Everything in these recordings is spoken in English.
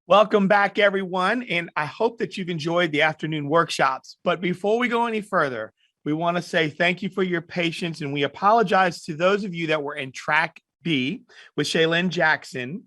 Welcome back, everyone. And I hope that you've enjoyed the afternoon workshops. But before we go any further, we want to say thank you for your patience. And we apologize to those of you that were in track B with Jaclyn Jackson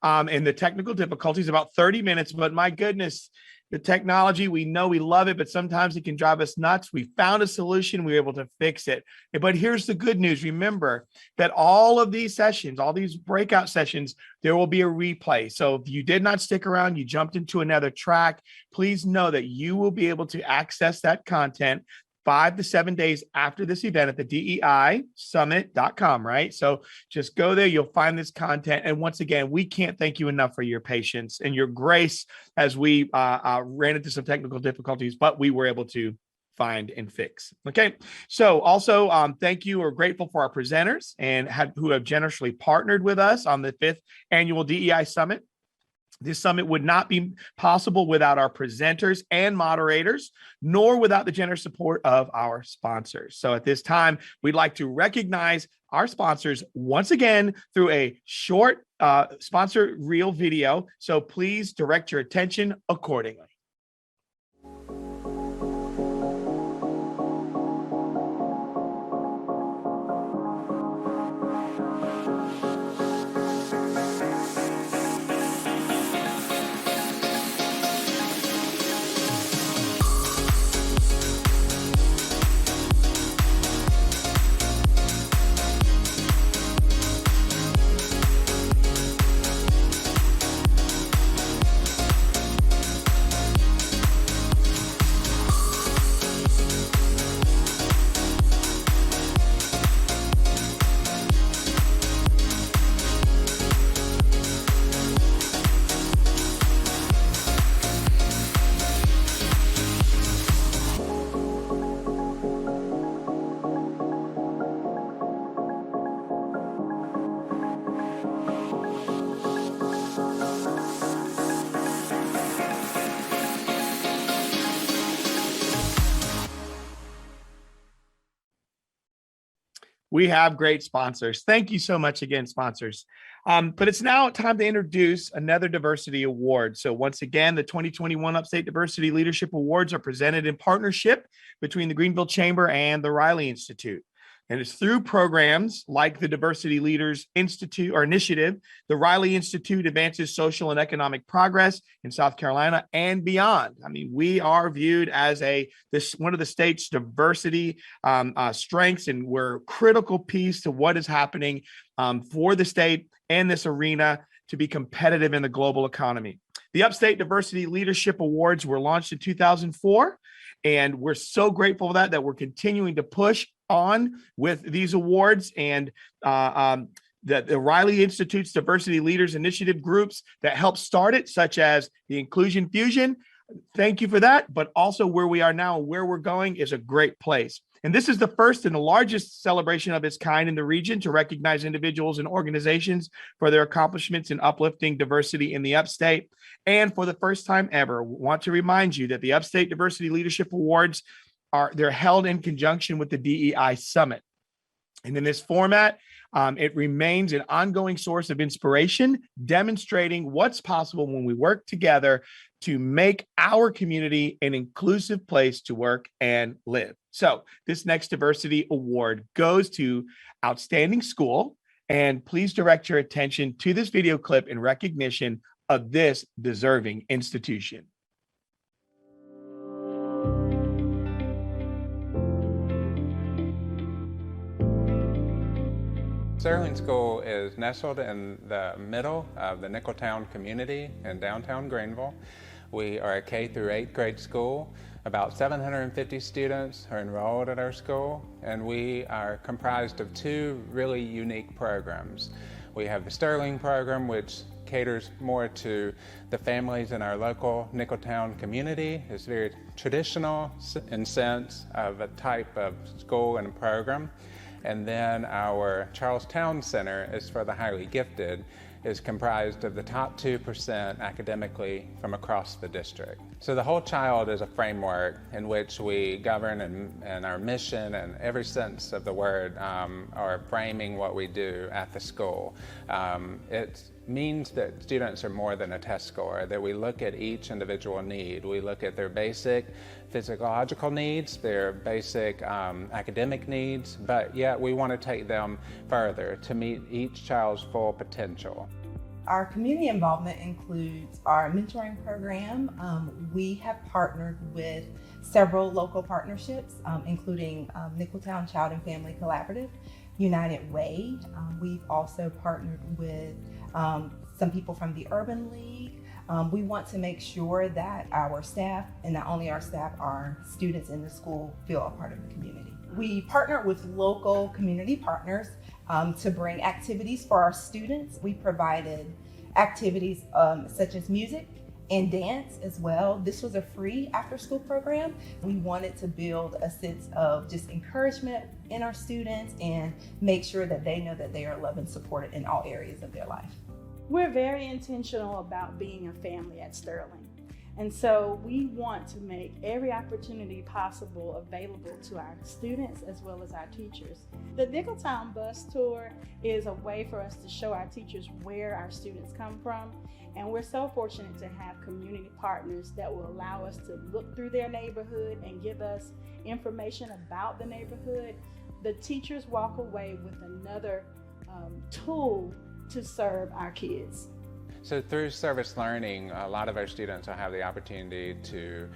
and the technical difficulties, about 30 minutes. But my goodness, the technology, we know we love it, but sometimes it can drive us nuts. We found a solution. We were able to fix it. But here's the good news. Remember that all of these sessions, all these breakout sessions, there will be a replay. So if you did not stick around, you jumped into another track, please know that you will be able to access that content 5 to 7 days after this event at the DEIsummit.com, right? So just go there, you'll find this content. And once again, we can't thank you enough for your patience and your grace as we ran into some technical difficulties, but we were able to find and fix. Okay. So also thank you. We're grateful for our presenters and who have generously partnered with us on the 5th annual DEI Summit. This summit would not be possible without our presenters and moderators, nor without the generous support of our sponsors. So at this time, we'd like to recognize our sponsors once again through a short sponsor reel video. So please direct your attention accordingly. We have great sponsors. Thank you so much again, sponsors. But it's now time to introduce another diversity award. So once again, the 2021 Upstate Diversity Leadership Awards are presented in partnership between the Greenville Chamber and the Riley Institute. And it's through programs like the Diversity Leaders Institute or Initiative. The Riley Institute advances social and economic progress in South Carolina and beyond. I mean, we are viewed as one of the state's diversity strengths, and we're a critical piece to what is happening for the state and this arena to be competitive in the global economy. The Upstate Diversity Leadership Awards were launched in 2004, and we're so grateful for that we're continuing to push on with these awards, and the Riley Institute's Diversity Leaders Initiative groups that help start it, such as the Inclusion Fusion. Thank you for that. But also where we are now and where we're going is a great place. And this is the first and the largest celebration of its kind in the region to recognize individuals and organizations for their accomplishments in uplifting diversity in the upstate. And for the first time ever, we want to remind you that the Upstate Diversity Leadership Awards they're held in conjunction with the DEI Summit. And in this format, it remains an ongoing source of inspiration, demonstrating what's possible when we work together to make our community an inclusive place to work and live. So this next diversity award goes to Outstanding School, and please direct your attention to this video clip in recognition of this deserving institution. Sterling School is nestled in the middle of the Nicholtown community in downtown Greenville. We are a K through 8th grade school. About 750 students are enrolled at our school, and we are comprised of 2 really unique programs. We have the Sterling program, which caters more to the families in our local Nicholtown community. It's very traditional in sense of a type of school and program. And then our Charlestown Center is for the highly gifted, is comprised of the top 2% academically from across the district. So the whole child is a framework in which we govern, and our mission and every sense of the word are framing what we do at the school. It's means that students are more than a test score, that we look at each individual need. We look at their basic physiological needs, their basic academic needs, but yet we want to take them further to meet each child's full potential. Our community involvement includes our mentoring program. We have partnered with several local partnerships, including Nicholtown Child and Family Collaborative, United Way. We've also partnered with some people from the Urban League. We want to make sure that our staff, and not only our staff, our students in the school feel a part of the community. We partner with local community partners to bring activities for our students. We provided activities such as music and dance as well. This was a free after-school program. We wanted to build a sense of just encouragement in our students and make sure that they know that they are loved and supported in all areas of their life. We're very intentional about being a family at Sterling. And so we want to make every opportunity possible available to our students as well as our teachers. The Nicholtown bus tour is a way for us to show our teachers where our students come from. And we're so fortunate to have community partners that will allow us to look through their neighborhood and give us information about the neighborhood. The teachers walk away with another tool to serve our kids. So through service learning, a lot of our students will have the opportunity to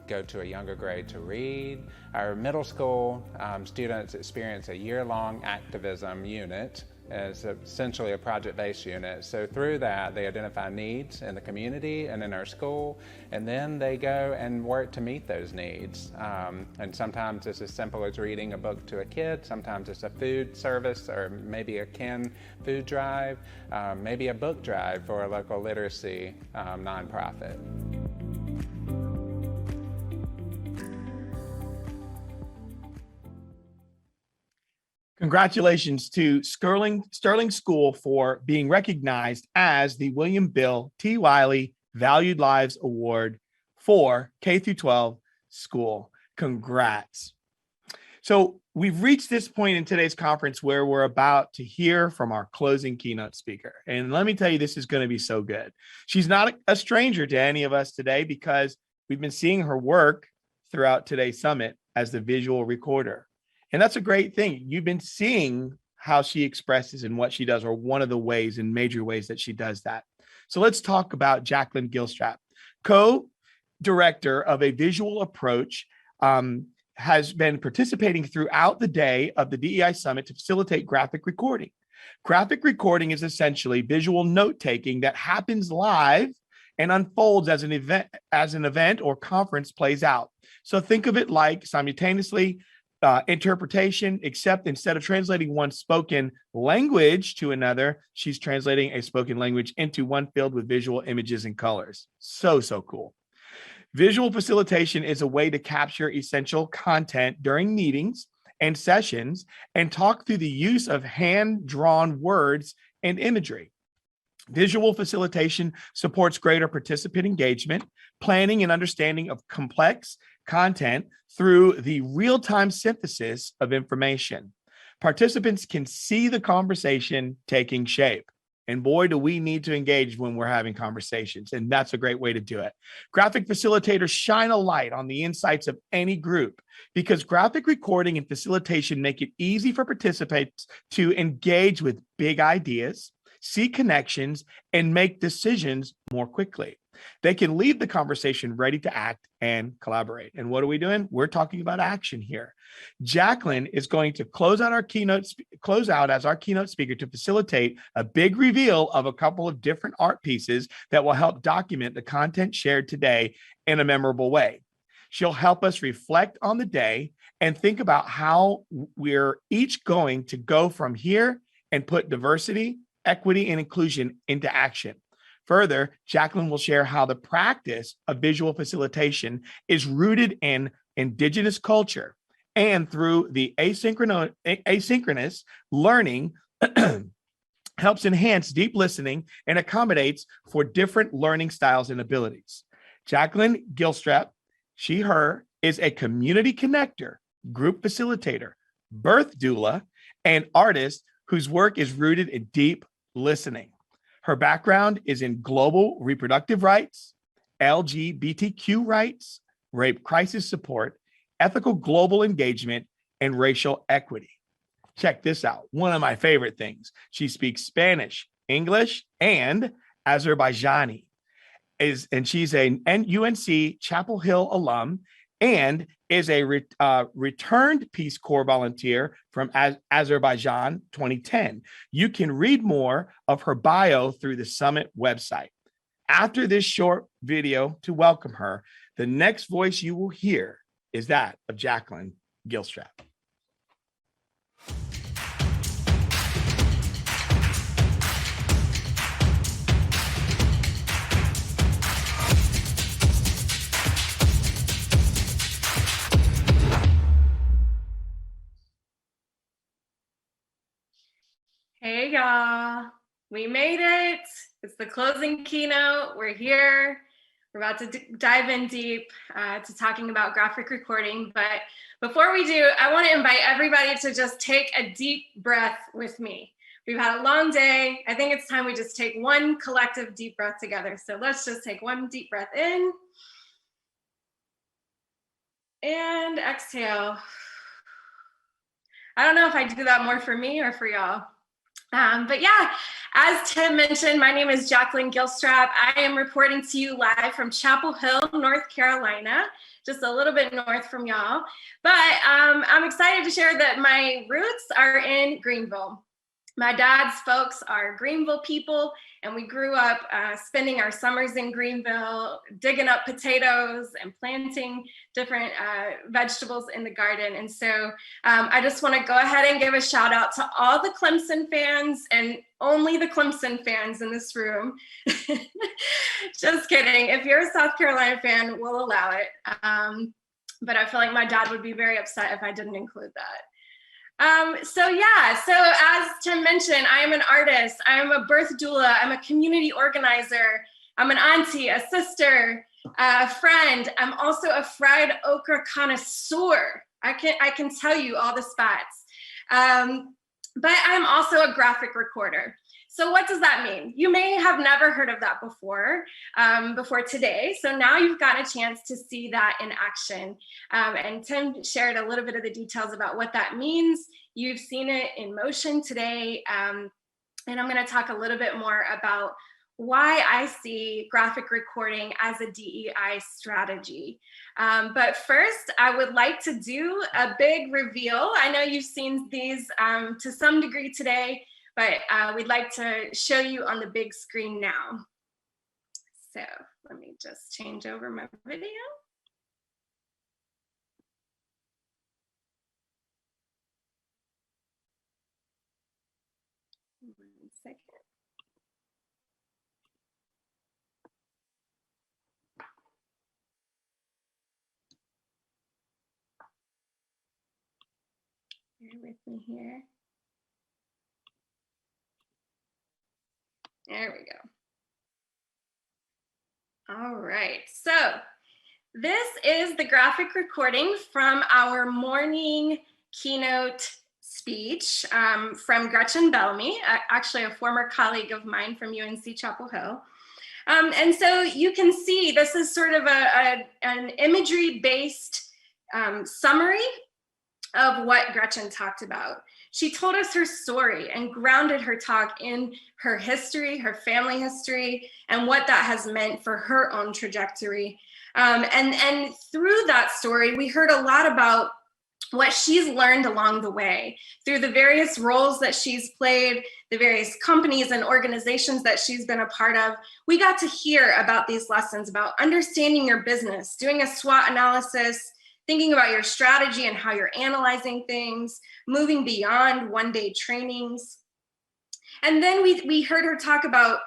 go to a younger grade to read. Our middle school students experience a year-long activism unit. It's essentially a project-based unit. So through that, they identify needs in the community and in our school, and then they go and work to meet those needs. And sometimes it's as simple as reading a book to a kid, sometimes it's a food service or maybe a canned food drive, maybe a book drive for a local literacy nonprofit. Congratulations to Sterling School for being recognized as the William Bill T. Wiley Valued Lives Award for K-12 school. Congrats. So we've reached this point in today's conference where we're about to hear from our closing keynote speaker. And let me tell you, this is going to be so good. She's not a stranger to any of us today because we've been seeing her work throughout today's summit as the visual recorder. And that's a great thing. You've been seeing how she expresses and what she does, or one of the ways and major ways that she does that. So let's talk about Jaclyn Gilstrap, co-director of a visual approach, has been participating throughout the day of the DEI Summit to facilitate graphic recording. Graphic recording is essentially visual note-taking that happens live and unfolds as an event or conference plays out. So think of it like simultaneously interpretation, except instead of translating one spoken language to another, she's translating a spoken language into one filled with visual images and colors. So cool. Visual facilitation is a way to capture essential content during meetings and sessions and talk through the use of hand-drawn words and imagery. Visual facilitation supports greater participant engagement, planning and understanding of complex content through the real-time synthesis of information. Participants can see the conversation taking shape. And boy, do we need to engage when we're having conversations. And that's a great way to do it. Graphic facilitators shine a light on the insights of any group because graphic recording and facilitation make it easy for participants to engage with big ideas, see connections, and make decisions more quickly. They can leave the conversation ready to act and collaborate. And what are we doing? We're talking about action here. Jaclyn is going to close out as our keynote speaker to facilitate a big reveal of a couple of different art pieces that will help document the content shared today in a memorable way. She'll help us reflect on the day and think about how we're each going to go from here and put diversity, equity, and inclusion into action. Further, Jaclyn will share how the practice of visual facilitation is rooted in Indigenous culture and through the asynchronous learning helps enhance deep listening and accommodates for different learning styles and abilities. Jaclyn Gilstrap, she, her, is a community connector, group facilitator, birth doula, and artist whose work is rooted in deep listening. Her background is in global reproductive rights, LGBTQ rights, rape crisis support, ethical global engagement, and racial equity. Check this out. One of my favorite things. She speaks Spanish, English, and Azerbaijani. And she's a UNC Chapel Hill alum and is a returned Peace Corps volunteer from Azerbaijan 2010. You can read more of her bio through the summit website. After this short video to welcome her, the next voice you will hear is that of Jaclyn Gilstrap. Hey y'all, we made it. It's the closing keynote. We're here. We're about to dive in deep to talking about graphic recording. But before we do, I want to invite everybody to just take a deep breath with me. We've had a long day. I think it's time we just take one collective deep breath together. So let's just take one deep breath in and exhale. I don't know if I do that more for me or for y'all. But yeah, as Tim mentioned, my name is Jaclyn Gilstrap. I am reporting to you live from Chapel Hill, North Carolina, just a little bit north from y'all. But I'm excited to share that my roots are in Greenville. My dad's folks are Greenville people, and we grew up spending our summers in Greenville, digging up potatoes and planting different vegetables in the garden. And so I just want to go ahead and give a shout out to all the Clemson fans, and only the Clemson fans in this room. Just kidding. If you're a South Carolina fan, we'll allow it. But I feel like my dad would be very upset if I didn't include that. So as Tim mentioned, I am an artist, I am a birth doula, I'm a community organizer, I'm an auntie, a sister, a friend. I'm also a fried okra connoisseur. I can tell you all the spots. But I'm also a graphic recorder. So what does that mean? You may have never heard of that before today. So now you've got a chance to see that in action. And Tim shared a little bit of the details about what that means. You've seen it in motion today. And I'm going to talk a little bit more about why I see graphic recording as a DEI strategy. But first, I would like to do a big reveal. I know you've seen these to some degree today, but we'd like to show you on the big screen now. So let me just change over my video. One second. Bear with me here. There we go. All right, so this is the graphic recording from our morning keynote speech from Gretchen Bellamy, actually a former colleague of mine from UNC Chapel Hill. And so you can see this is sort of an imagery-based summary of what Gretchen talked about. She told us her story and grounded her talk in her history, her family history, and what that has meant for her own trajectory. And through that story, we heard a lot about what she's learned along the way through the various roles that she's played, the various companies and organizations that she's been a part of. We got to hear about these lessons about understanding your business, doing a SWOT analysis, thinking about your strategy and how you're analyzing things, moving beyond one-day trainings. And then we heard her talk about,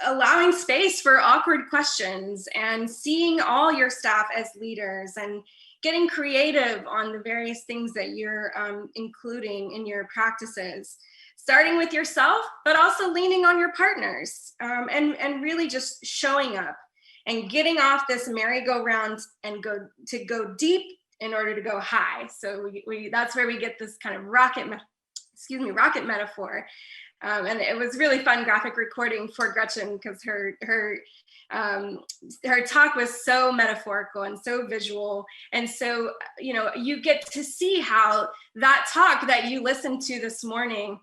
allowing space for awkward questions and seeing all your staff as leaders and getting creative on the various things that you're including in your practices, starting with yourself, but also leaning on your partners and really just showing up and getting off this merry-go-round and go deep in order to go high. So that's where we get this kind of rocket metaphor. And it was really fun graphic recording for Gretchen because her talk was so metaphorical and so visual. And so, you get to see how that talk that you listened to this morning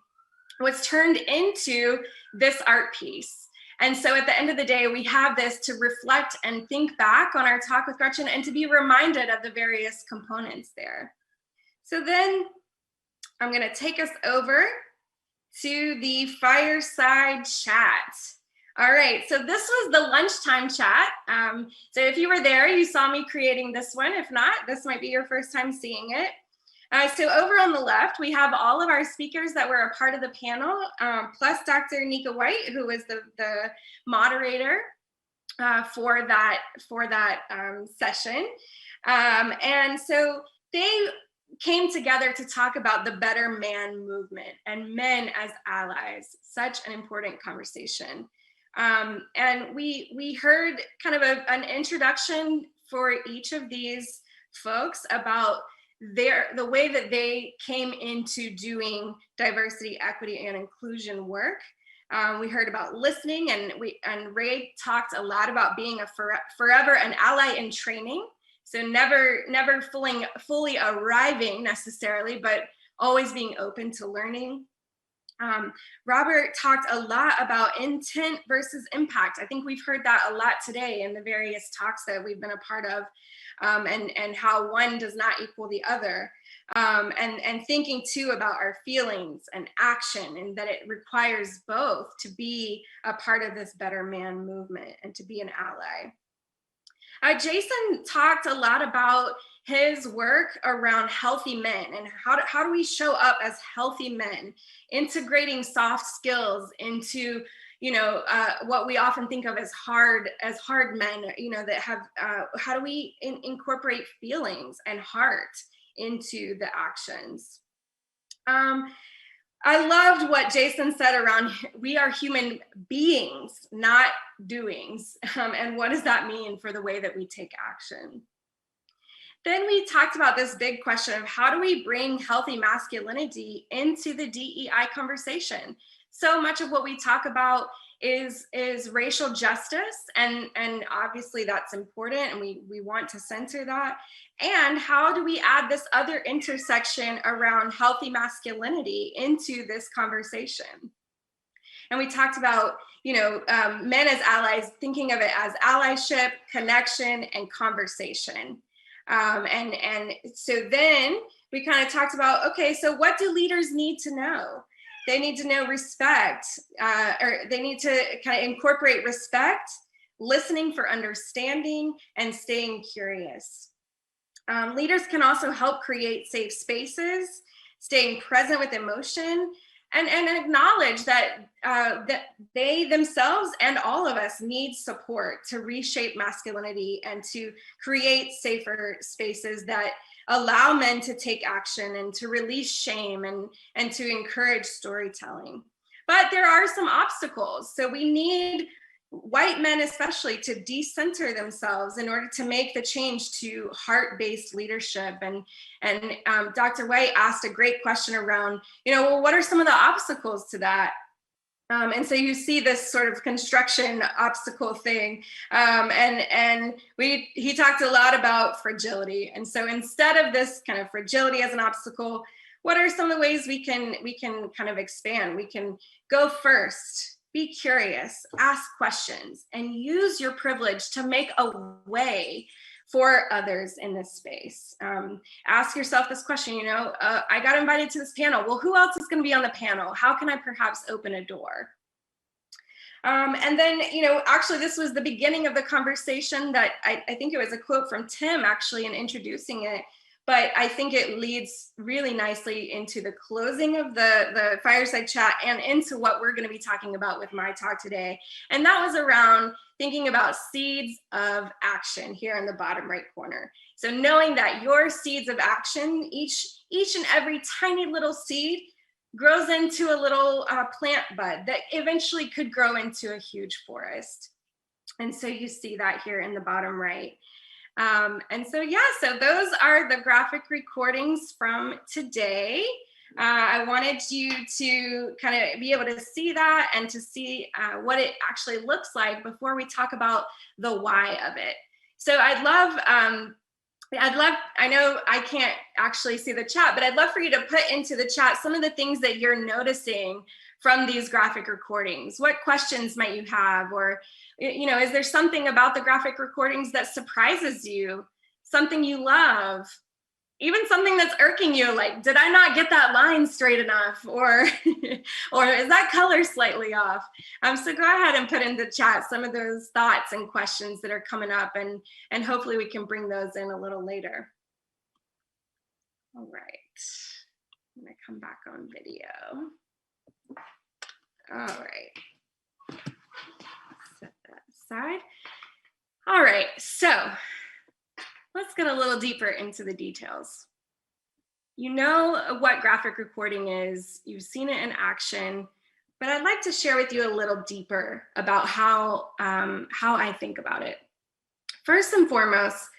was turned into this art piece. And so at the end of the day, we have this to reflect and think back on our talk with Gretchen and to be reminded of the various components there. So then I'm going to take us over to the fireside chat. All right, so this was the lunchtime chat. So if you were there, you saw me creating this one. If not, this might be your first time seeing it. So over on the left, we have all of our speakers that were a part of the panel, plus Dr. Nika White, who was the moderator for that session. And so they came together to talk about the Better Man movement and men as allies, such an important conversation. And we heard kind of an introduction for each of these folks about the way that they came into doing diversity, equity, and inclusion work. We heard about listening, and Ray talked a lot about being forever an ally in training. So never fully arriving necessarily, but always being open to learning. Robert talked a lot about intent versus impact. I think we've heard that a lot today in the various talks that we've been a part of, and how one does not equal the other. And thinking too about our feelings and action, and that it requires both to be a part of this Better Man movement and to be an ally. Jason talked a lot about his work around healthy men and how do we show up as healthy men, integrating soft skills into what we often think of as hard men, that have how do we incorporate feelings and heart into the actions. I loved what Jason said around we are human beings, not doings. And what does that mean for the way that we take action? Then we talked about this big question of how do we bring healthy masculinity into the DEI conversation? So much of what we talk about is racial justice, and obviously that's important, and we want to center that. And how do we add this other intersection around healthy masculinity into this conversation? And we talked about, men as allies, thinking of it as allyship, connection, and conversation. And so then we kind of talked about, okay, so what do leaders need to know? They need to know respect, or they need to kind of incorporate respect, listening for understanding, and staying curious. Leaders can also help create safe spaces, staying present with emotion, and acknowledge that they themselves and all of us need support to reshape masculinity and to create safer spaces that allow men to take action and to release shame and to encourage storytelling. But there are some obstacles. So we need white men especially to decenter themselves in order to make the change to heart-based leadership. And Dr. White asked a great question around, well, what are some of the obstacles to that? And so you see this sort of construction obstacle thing. And he talked a lot about fragility. And so instead of this kind of fragility as an obstacle, what are some of the ways we can kind of expand? We can go first. Be curious, ask questions, and use your privilege to make a way for others in this space. Ask yourself this question, I got invited to this panel. Well, who else is going to be on the panel? How can I perhaps open a door? And then, actually, this was the beginning of the conversation that I think it was a quote from Tim actually in introducing it. But I think it leads really nicely into the closing of the fireside chat and into what we're going to be talking about with my talk today. And that was around thinking about seeds of action here in the bottom right corner. So knowing that your seeds of action, each and every tiny little seed grows into a little plant bud that eventually could grow into a huge forest. And so you see that here in the bottom right. And so, so those are the graphic recordings from today. I wanted you to kind of be able to see that and to see what it actually looks like before we talk about the why of it. So I know I can't actually see the chat, but I'd love for you to put into the chat some of the things that you're noticing from these graphic recordings. What questions might you have? Or, is there something about the graphic recordings that surprises you? Something you love? Even something that's irking you, like, did I not get that line straight enough? Or is that color slightly off? So go ahead and put in the chat some of those thoughts and questions that are coming up, and hopefully we can bring those in a little later. All right, I'm gonna come back on video. All right, set that aside. All right, so let's get a little deeper into the details. You know what graphic recording is, you've seen it in action, but I'd like to share with you a little deeper about how I think about it. First and foremost,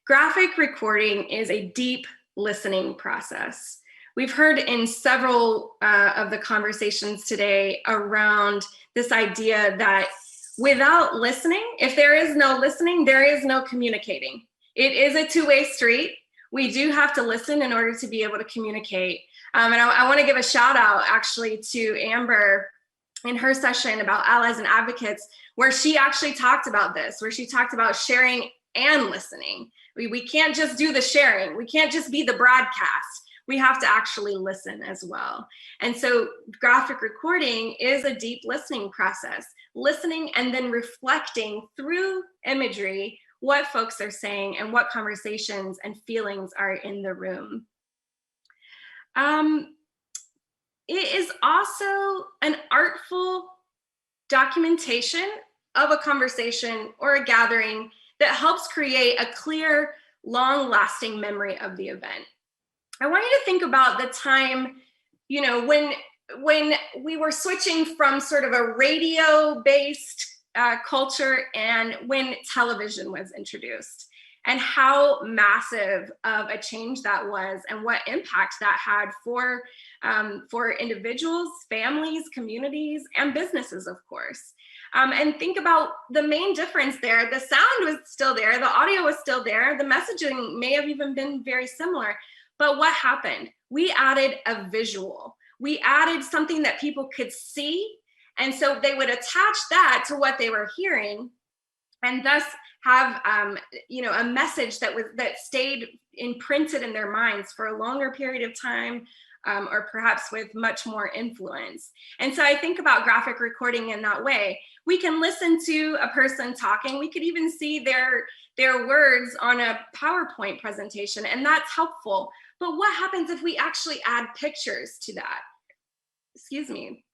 graphic recording is a deep listening process. We've heard in several of the conversations today around this idea that without listening, if there is no listening, there is no communicating. It is a two-way street. We do have to listen in order to be able to communicate. And I want to give a shout out actually to Amber in her session about allies and advocates, where she actually talked about this, where she talked about sharing and listening. We can't just do the sharing. We can't just be the broadcast. We have to actually listen as well. And so graphic recording is a deep listening process, listening and then reflecting through imagery what folks are saying and what conversations and feelings are in the room. It is also an artful documentation of a conversation or a gathering that helps create a clear, long-lasting memory of the event. I want you to think about the time, when we were switching from sort of a radio-based culture and when television was introduced, and how massive of a change that was and what impact that had for individuals, families, communities, and businesses, of course. And think about the main difference there. The sound was still there, the audio was still there, the messaging may have even been very similar, but what happened? We added a visual. We added something that people could see, and so they would attach that to what they were hearing, and thus have a message that stayed imprinted in their minds for a longer period of time, or perhaps with much more influence. And so I think about graphic recording in that way. We can listen to a person talking. We could even see their words on a PowerPoint presentation, and that's helpful. But what happens if we actually add pictures to that? Excuse me.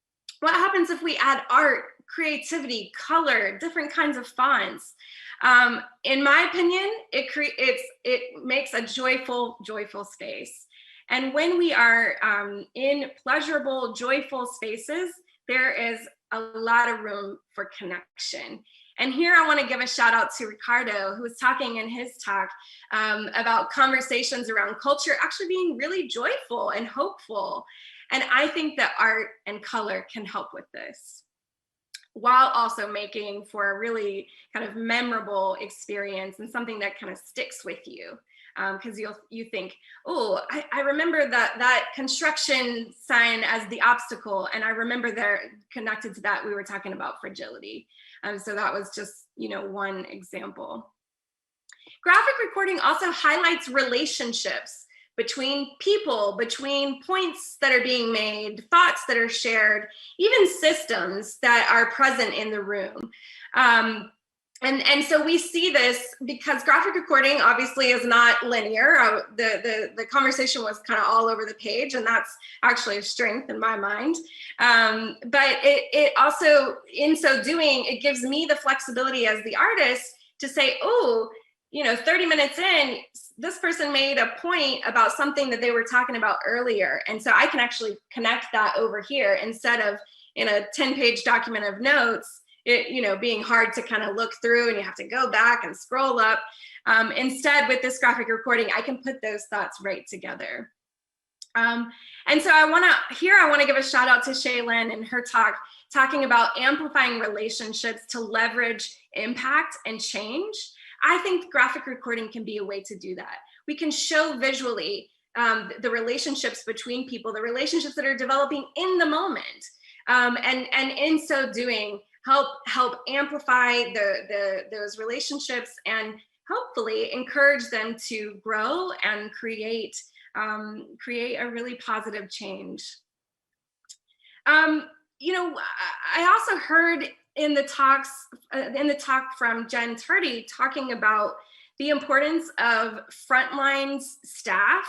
What happens if we add art, creativity, color, different kinds of fonts? In my opinion, it makes a joyful space. And when we are in pleasurable, joyful spaces, there is a lot of room for connection. And here I want to give a shout out to Ricardo, who was talking in his talk about conversations around culture actually being really joyful and hopeful. And I think that art and color can help with this, while also making for a really kind of memorable experience and something that kind of sticks with you. Because you think, oh, I remember that construction sign as the obstacle, and I remember there connected to that we were talking about fragility. So that was just one example. Graphic recording also highlights relationships between people, between points that are being made, thoughts that are shared, even systems that are present in the room. And so we see this because graphic recording obviously is not linear. The conversation was kind of all over the page, and that's actually a strength in my mind. But it also, in so doing, it gives me the flexibility as the artist to say, oh, 30 minutes in, this person made a point about something that they were talking about earlier. And so I can actually connect that over here instead of in a 10-page document of notes, being hard to kind of look through and you have to go back and scroll up. Instead, with this graphic recording, I can put those thoughts right together. And so I want to give a shout out to Jaclyn and her talking about amplifying relationships to leverage impact and change. I think graphic recording can be a way to do that. We can show visually the relationships between people, the relationships that are developing in the moment, and in so doing, help amplify those relationships and hopefully encourage them to grow and create a really positive change. I also heard in the talk from Jen Tardy talking about the importance of frontline staff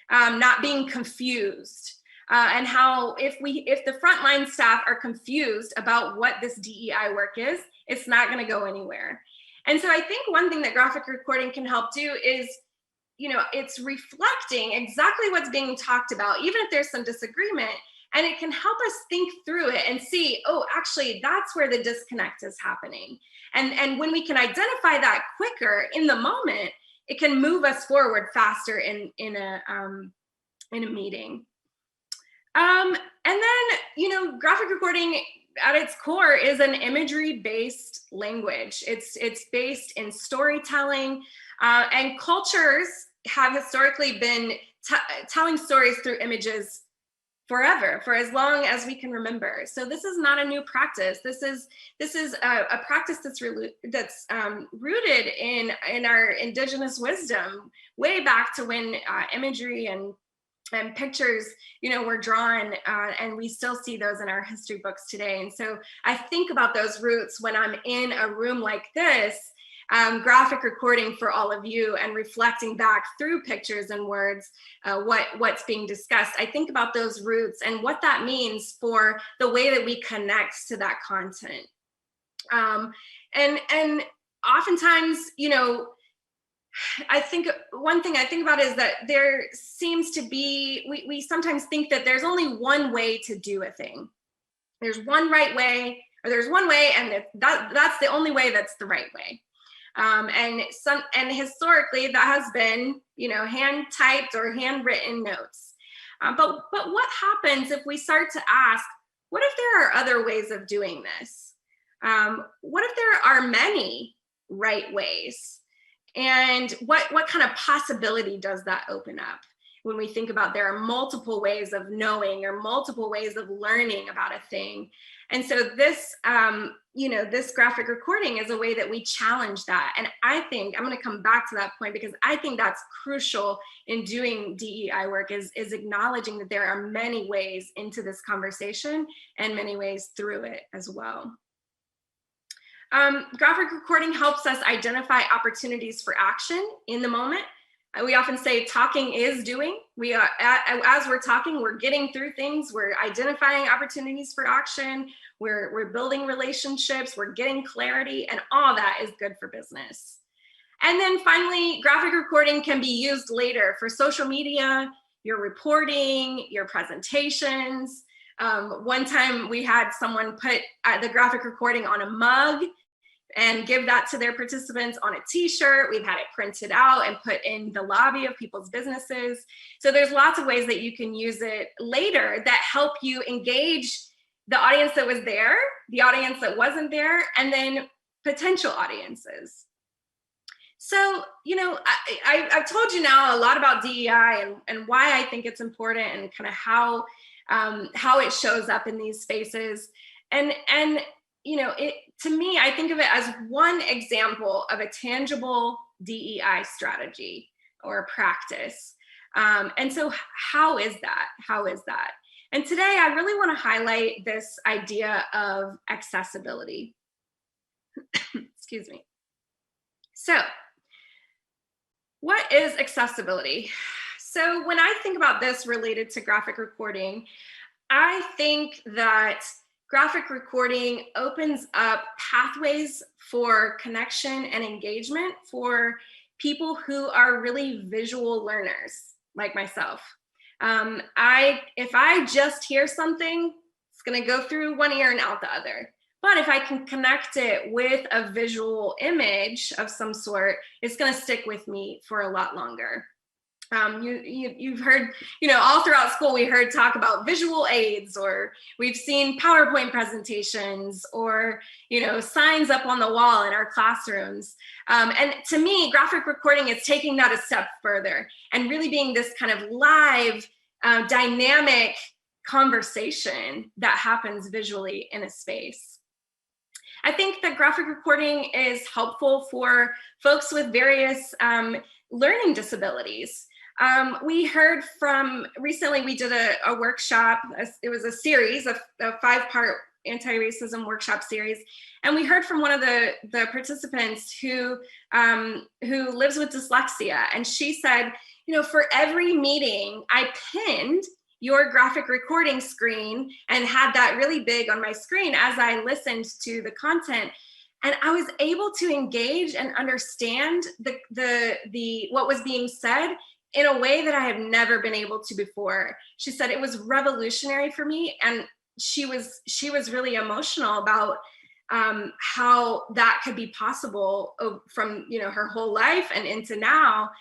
not being confused, and how if the frontline staff are confused about what this DEI work is, it's not going to go anywhere. And so I think one thing that graphic recording can help do is, it's reflecting exactly what's being talked about, even if there's some disagreement, and it can help us think through it and see, oh, actually, that's where the disconnect is happening. And when we can identify that quicker in the moment, it can move us forward faster in a meeting. And then, graphic recording at its core is an imagery-based language. It's based in storytelling, and cultures have historically been telling stories through images forever, for as long as we can remember. So this is not a new practice. This is a practice that's rooted in our indigenous wisdom, way back to when imagery and pictures, were drawn, and we still see those in our history books today. And so I think about those roots when I'm in a room like this, graphic recording for all of you and reflecting back through pictures and words what's being discussed. I think about those roots and what that means for the way that we connect to that content. And oftentimes, I think one thing I think about is that there seems to be, we sometimes think that there's only one way to do a thing. There's one right way, or there's one way, and that's the only way that's the right way. And historically that has been, hand typed or handwritten notes. But what happens if we start to ask, what if there are other ways of doing this? What if there are many right ways? And what kind of possibility does that open up when we think about there are multiple ways of knowing or multiple ways of learning about a thing? And so this, this graphic recording is a way that we challenge that. And I think I'm going to come back to that point because I think that's crucial in doing DEI work is acknowledging that there are many ways into this conversation and many ways through it as well. Graphic recording helps us identify opportunities for action in the moment. We often say talking is doing. We are, as we're talking, we're getting through things, we're identifying opportunities for action, we're building relationships, we're getting clarity, and all that is good for business. And then finally, graphic recording can be used later for social media, your reporting, your presentations. One time we had someone put the graphic recording on a mug and give that to their participants on a t-shirt. We've had it printed out and put in the lobby of people's businesses. So there's lots of ways that you can use it later that help you engage the audience that was there, the audience that wasn't there, and then potential audiences. So, I've told you now a lot about DEI and why I think it's important and kind of how it shows up in these spaces. And to me, I think of it as one example of a tangible DEI strategy or a practice. And so how is that? And today I really want to highlight this idea of accessibility. Excuse me. So what is accessibility? So when I think about this related to graphic recording, I think that graphic recording opens up pathways for connection and engagement for people who are really visual learners like myself. If I just hear something, it's going to go through one ear and out the other. But if I can connect it with a visual image of some sort, it's going to stick with me for a lot longer. You've heard, all throughout school, we heard talk about visual aids, or we've seen PowerPoint presentations, or, signs up on the wall in our classrooms. And to me, graphic recording is taking that a step further and really being this kind of live, dynamic conversation that happens visually in a space. I think that graphic recording is helpful for folks with various learning disabilities. We heard recently we did a workshop. It was a series, a 5-part anti-racism workshop series. And we heard from one of the participants who lives with dyslexia. And she said, for every meeting, I pinned your graphic recording screen and had that really big on my screen as I listened to the content. And I was able to engage and understand what was being said in a way that I have never been able to before. She said it was revolutionary for me, and she was really emotional about how that could be possible from her whole life and into now,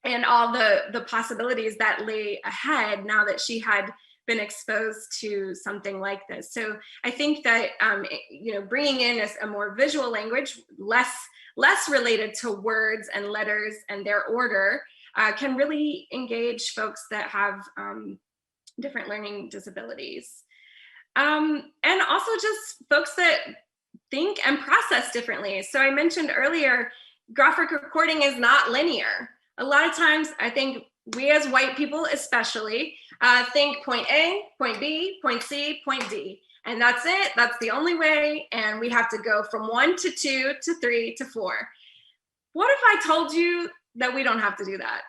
and all the possibilities that lay ahead now that she had been exposed to something like this. So I think that bringing in a more visual language, less related to words and letters and their order, can really engage folks that have different learning disabilities. And also just folks that think and process differently. So I mentioned earlier, graphic recording is not linear. A lot of times, I think we as white people especially think point A, point B, point C, point D. And that's it, that's the only way. And we have to go from 1 to 2 to 3 to 4. What if I told you that we don't have to do that?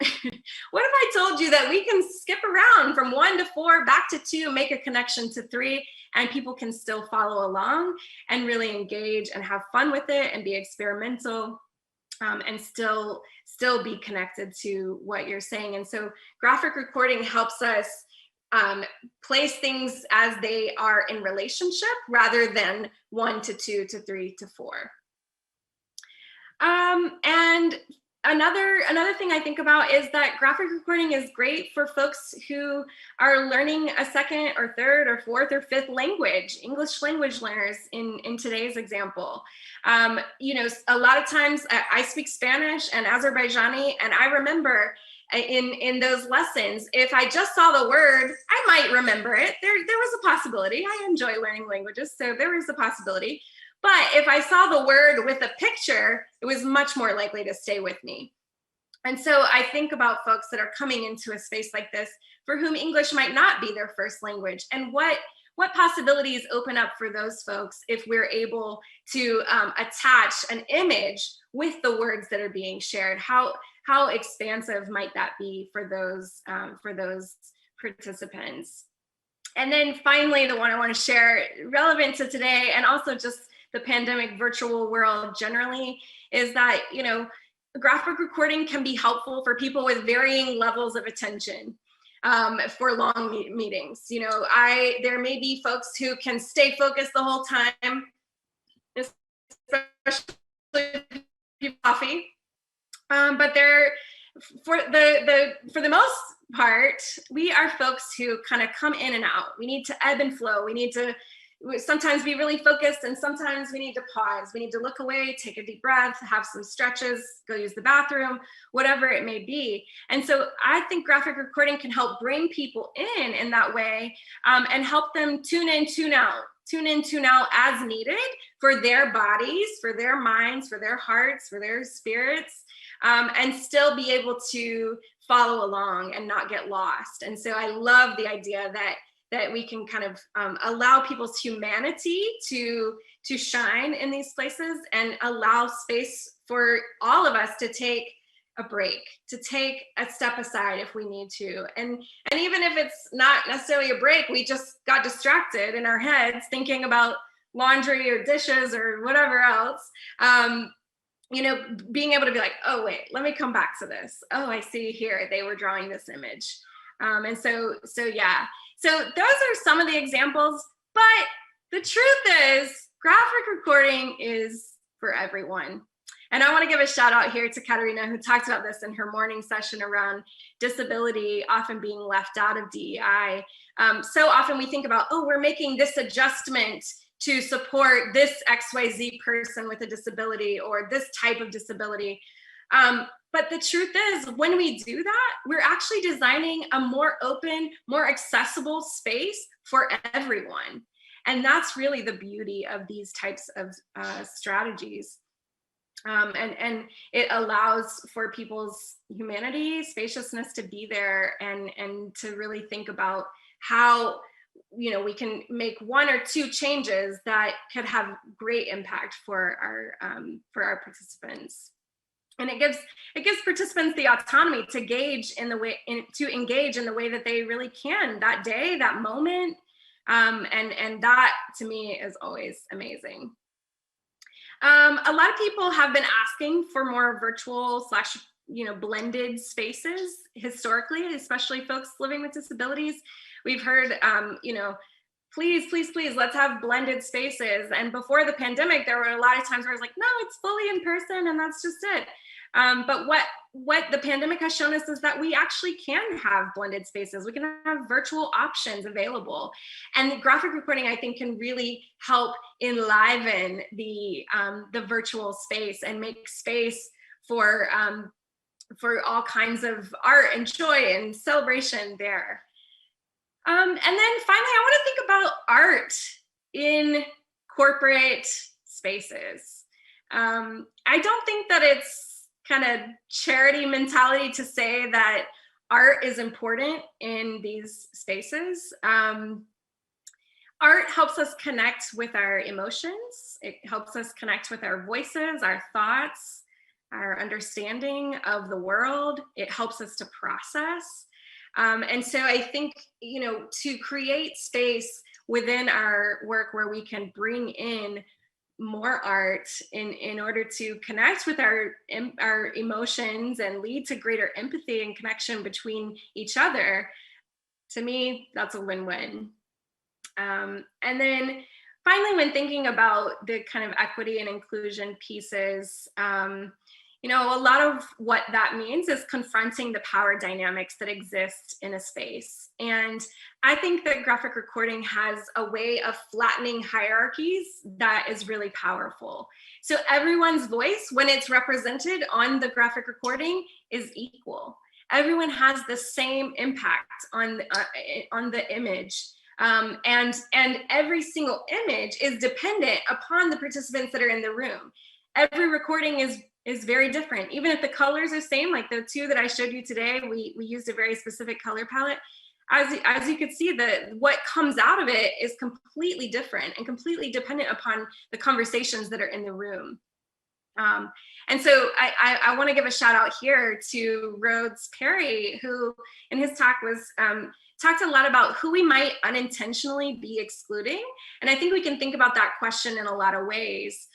What if I told you that we can skip around from 1 to 4, back to 2, make a connection to 3, and people can still follow along and really engage and have fun with it and be experimental, and still be connected to what you're saying. And so graphic recording helps us place things as they are in relationship rather than 1 to 2 to 3 to 4. And another thing I think about is that graphic recording is great for folks who are learning a second or third or fourth or fifth language, English language learners in today's example. A lot of times I speak Spanish and Azerbaijani, and I remember in those lessons, if I just saw the word, I might remember it. There was a possibility. I enjoy learning languages, so there was a possibility. But if I saw the word with a picture, it was much more likely to stay with me. And so I think about folks that are coming into a space like this for whom English might not be their first language, and what possibilities open up for those folks if we're able to attach an image with the words that are being shared. How expansive might that be for those participants? And then finally, the one I want to share, relevant to today and also just the pandemic virtual world generally, is that graphic recording can be helpful for people with varying levels of attention for long meetings. There may be folks who can stay focused the whole time, especially coffee. But for the most part, we are folks who kind of come in and out. We need to ebb and flow. We need to sometimes be really focused, and sometimes we need to pause. We need to look away, take a deep breath, have some stretches, go use the bathroom, whatever it may be. And so I think graphic recording can help bring people in that way, and help them tune in, tune out as needed for their bodies, for their minds, for their hearts, for their spirits, and still be able to follow along and not get lost. And so I love the idea that we can kind of allow people's humanity to shine in these places, and allow space for all of us to take a break, to take a step aside if we need to. And even if it's not necessarily a break, we just got distracted in our heads thinking about laundry or dishes or whatever else, being able to be like, oh, wait, let me come back to this. Oh, I see here, they were drawing this image. And so yeah. So those are some of the examples, but the truth is graphic recording is for everyone. And I want to give a shout out here to Katerina, who talked about this in her morning session around disability often being left out of DEI. So often we think about, oh, we're making this adjustment to support this XYZ person with a disability or this type of disability. But the truth is, when we do that, we're actually designing a more open, more accessible space for everyone. And that's really the beauty of these types of strategies. And it allows for people's humanity, spaciousness to be there, and to really think about how, you know, we can make one or two changes that could have great impact for our participants. And it gives participants the autonomy to engage in the way that they really can that day, that moment. And that to me is always amazing. A lot of people have been asking for more virtual / blended spaces historically, especially folks living with disabilities. We've heard, please, let's have blended spaces. And before the pandemic, there were a lot of times where I was like, no, it's fully in person and that's just it. But what the pandemic has shown us is that we actually can have blended spaces. We can have virtual options available. And graphic recording, I think, can really help enliven the virtual space and make space for all kinds of art and joy and celebration there. And then finally, I want to think about art in corporate spaces. I don't think that it's kind of charity mentality to say that art is important in these spaces. Art helps us connect with our emotions. It helps us connect with our voices, our thoughts, our understanding of the world. It helps us to process. And so I think, to create space within our work where we can bring in more art in order to connect with our emotions and lead to greater empathy and connection between each other, to me, that's a win-win. And then finally, when thinking about the kind of equity and inclusion pieces, a lot of what that means is confronting the power dynamics that exist in a space. And I think that graphic recording has a way of flattening hierarchies that is really powerful. So everyone's voice, when it's represented on the graphic recording, is equal. Everyone has the same impact on the image. And every single image is dependent upon the participants that are in the room. Every recording is very different. Even if the colors are same, like the two that I showed you today, we used a very specific color palette. As you could see, what comes out of it is completely different and completely dependent upon the conversations that are in the room. And so I want to give a shout out here to Rhodes Perry, who in his talk talked a lot about who we might unintentionally be excluding. And I think we can think about that question in a lot of ways,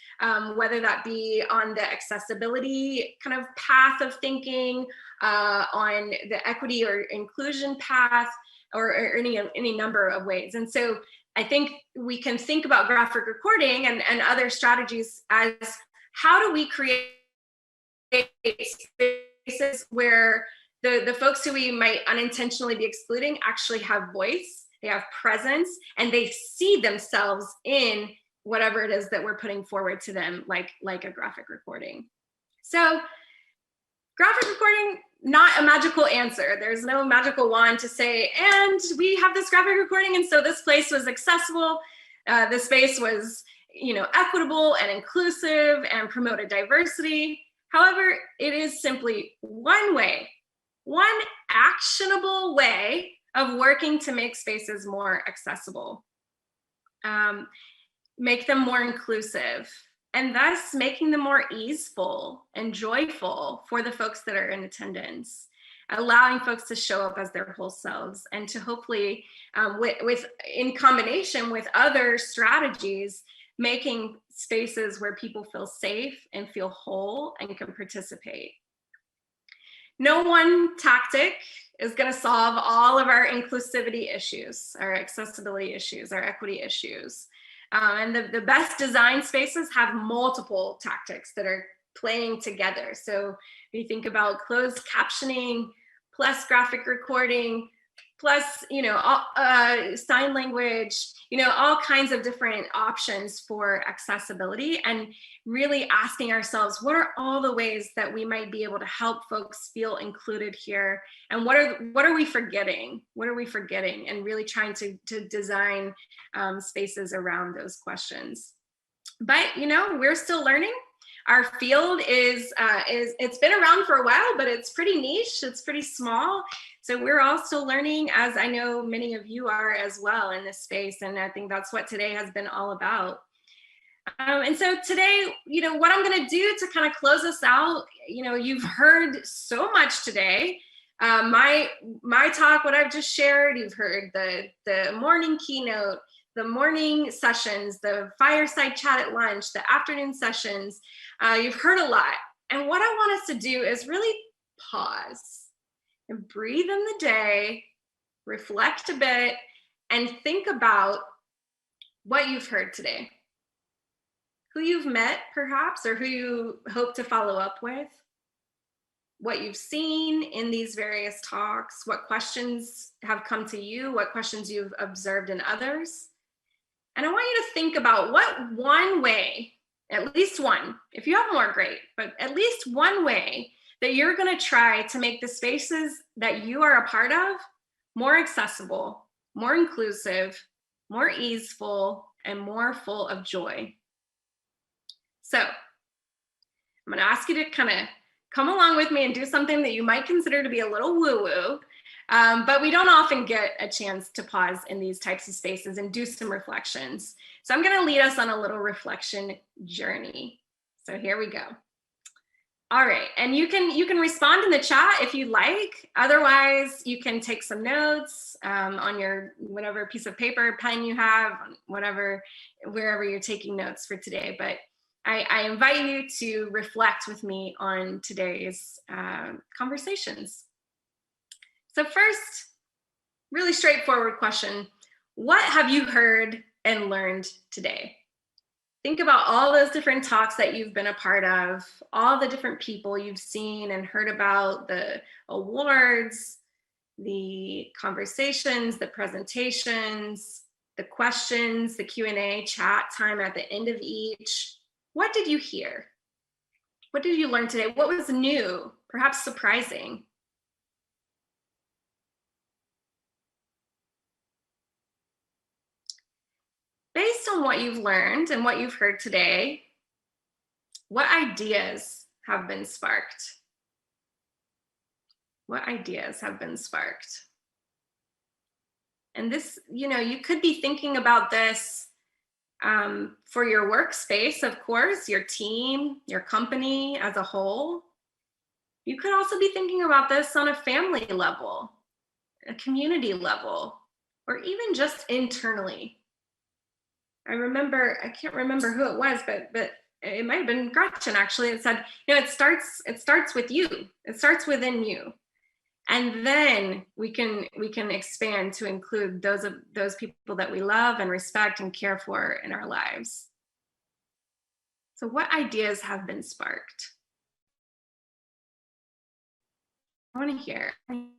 whether that be on the accessibility kind of path of thinking, on the equity or inclusion path, or any number of ways. And so I think we can think about graphic recording and other strategies as how do we create spaces where the folks who we might unintentionally be excluding actually have voice, they have presence, and they see themselves in whatever it is that we're putting forward to them, like a graphic recording. So graphic recording, not a magical answer. There's no magical wand to say, and we have this graphic recording, and so this place was accessible. The space was, equitable and inclusive and promoted diversity. However, it is simply one actionable way of working to make spaces more accessible, make them more inclusive, and thus making them more easeful and joyful for the folks that are in attendance, allowing folks to show up as their whole selves, and to hopefully, in combination with other strategies, making spaces where people feel safe and feel whole and can participate. No one tactic is going to solve all of our inclusivity issues, our accessibility issues, our equity issues. And the best design spaces have multiple tactics that are playing together. So we think about closed captioning plus graphic recording plus, sign language, all kinds of different options for accessibility, and really asking ourselves, what are all the ways that we might be able to help folks feel included here? And what are we forgetting? What are we forgetting? And really trying to design spaces around those questions. But, we're still learning. Our field is it's been around for a while, but it's pretty niche, it's pretty small. So we're all still learning, as I know many of you are as well in this space. And I think that's what today has been all about. And so today, what I'm gonna do to kind of close us out, you've heard so much today. My talk, what I've just shared, you've heard the morning keynote, the morning sessions, the fireside chat at lunch, the afternoon sessions. You've heard a lot. And what I want us to do is really pause and breathe in the day, reflect a bit, and think about what you've heard today. Who you've met, perhaps, or who you hope to follow up with. What you've seen in these various talks, what questions have come to you, what questions you've observed in others. And I want you to think about what one way, at least one, if you have more, great, but at least one way that you're going to try to make the spaces that you are a part of more accessible, more inclusive, more easeful, and more full of joy. So I'm going to ask you to kind of come along with me and do something that you might consider to be a little woo-woo, but we don't often get a chance to pause in these types of spaces and do some reflections. So I'm going to lead us on a little reflection journey. So here we go. All right, and you can respond in the chat if you like. Otherwise, you can take some notes on your whatever piece of paper, pen you have, wherever you're taking notes for today. But I invite you to reflect with me on today's conversations. So first, really straightforward question. What have you heard and learned today? Think about all those different talks that you've been a part of, all the different people you've seen and heard about, the awards, the conversations, the presentations, the questions, the Q&A chat time at the end of each. What did you hear? What did you learn today? What was new, perhaps surprising? Based on what you've learned and what you've heard today, what ideas have been sparked? What ideas have been sparked? And this, you could be thinking about this for your workspace, of course, your team, your company as a whole. You could also be thinking about this on a family level, a community level, or even just internally. I can't remember who it was, but it might have been Gretchen actually. It said, it starts with you. It starts within you. And then we can expand to include those people that we love and respect and care for in our lives. So what ideas have been sparked? I want to hear. And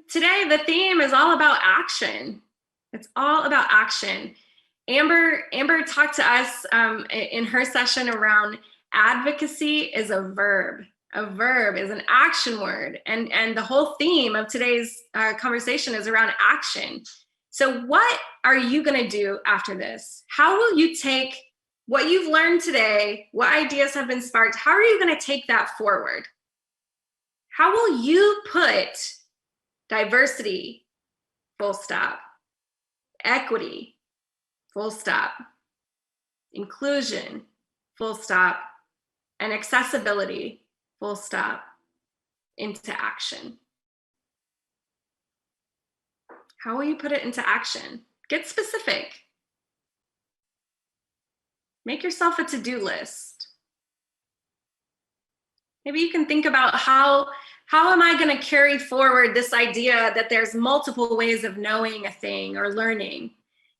today, the theme is all about action. It's all about action. Amber talked to us in her session around advocacy is a verb. A verb is an action word. And the whole theme of today's conversation is around action. So what are you going to do after this? How will you take what you've learned today? What ideas have been sparked? How are you going to take that forward? How will you put diversity, full stop, equity, full stop, inclusion, full stop, and accessibility, full stop, into action? How will you put it into action? Get specific. Make yourself a to-do list. Maybe you can think about how am I going to carry forward this idea that there's multiple ways of knowing a thing or learning?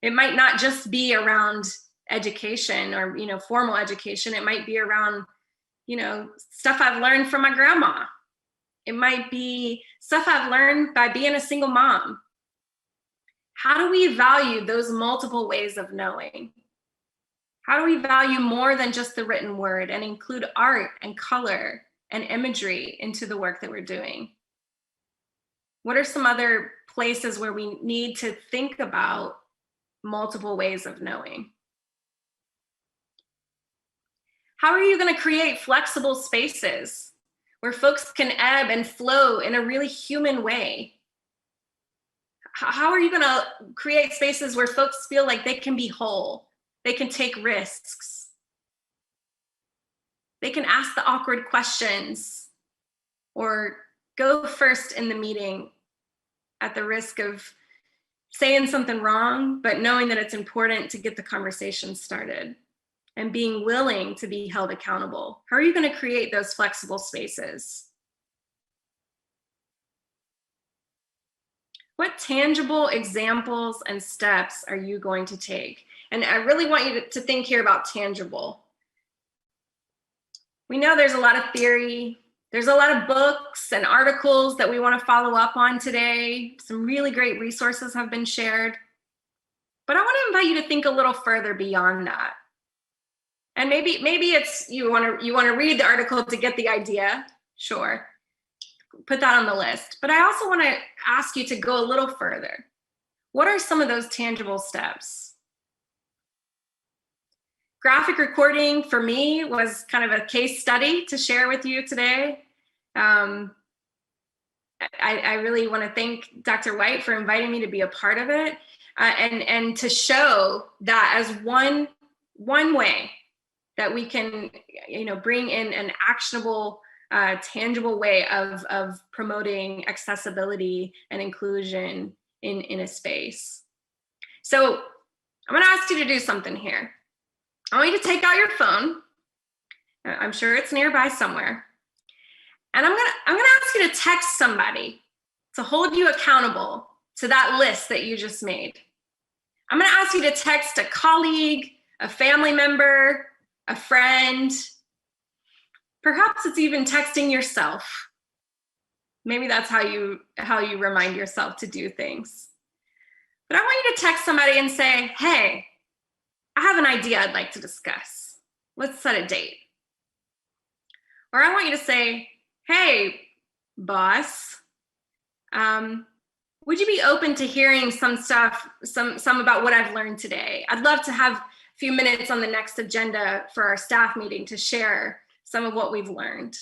It might not just be around education or, formal education. It might be around, stuff I've learned from my grandma. It might be stuff I've learned by being a single mom. How do we value those multiple ways of knowing? How do we value more than just the written word and include art and color and imagery into the work that we're doing? What are some other places where we need to think about multiple ways of knowing? How are you going to create flexible spaces where folks can ebb and flow in a really human way? How are you going to create spaces where folks feel like they can be whole, they can take risks, they can ask the awkward questions, or go first in the meeting at the risk of saying something wrong, but knowing that it's important to get the conversation started and being willing to be held accountable? How are you going to create those flexible spaces? What tangible examples and steps are you going to take? And I really want you to think here about tangible. We know there's a lot of theory. There's a lot of books and articles that we want to follow up on today. Some really great resources have been shared. But I want to invite you to think a little further beyond that. And maybe it's you want to read the article to get the idea. Sure. Put that on the list. But I also want to ask you to go a little further. What are some of those tangible steps? Graphic recording for me was kind of a case study to share with you today. I really want to thank Dr. White for inviting me to be a part of it, and to show that as one way that we can, bring in an actionable, tangible way of promoting accessibility and inclusion in a space. So I'm going to ask you to do something here. I want you to take out your phone. I'm sure it's nearby somewhere. And I'm gonna ask you to text somebody to hold you accountable to that list that you just made. I'm gonna ask you to text a colleague, a family member, a friend. Perhaps it's even texting yourself. Maybe that's how you remind yourself to do things. But I want you to text somebody and say, hey, I have an idea I'd like to discuss. Let's set a date. Or I want you to say, hey, boss, would you be open to hearing some stuff, some about what I've learned today? I'd love to have a few minutes on the next agenda for our staff meeting to share some of what we've learned.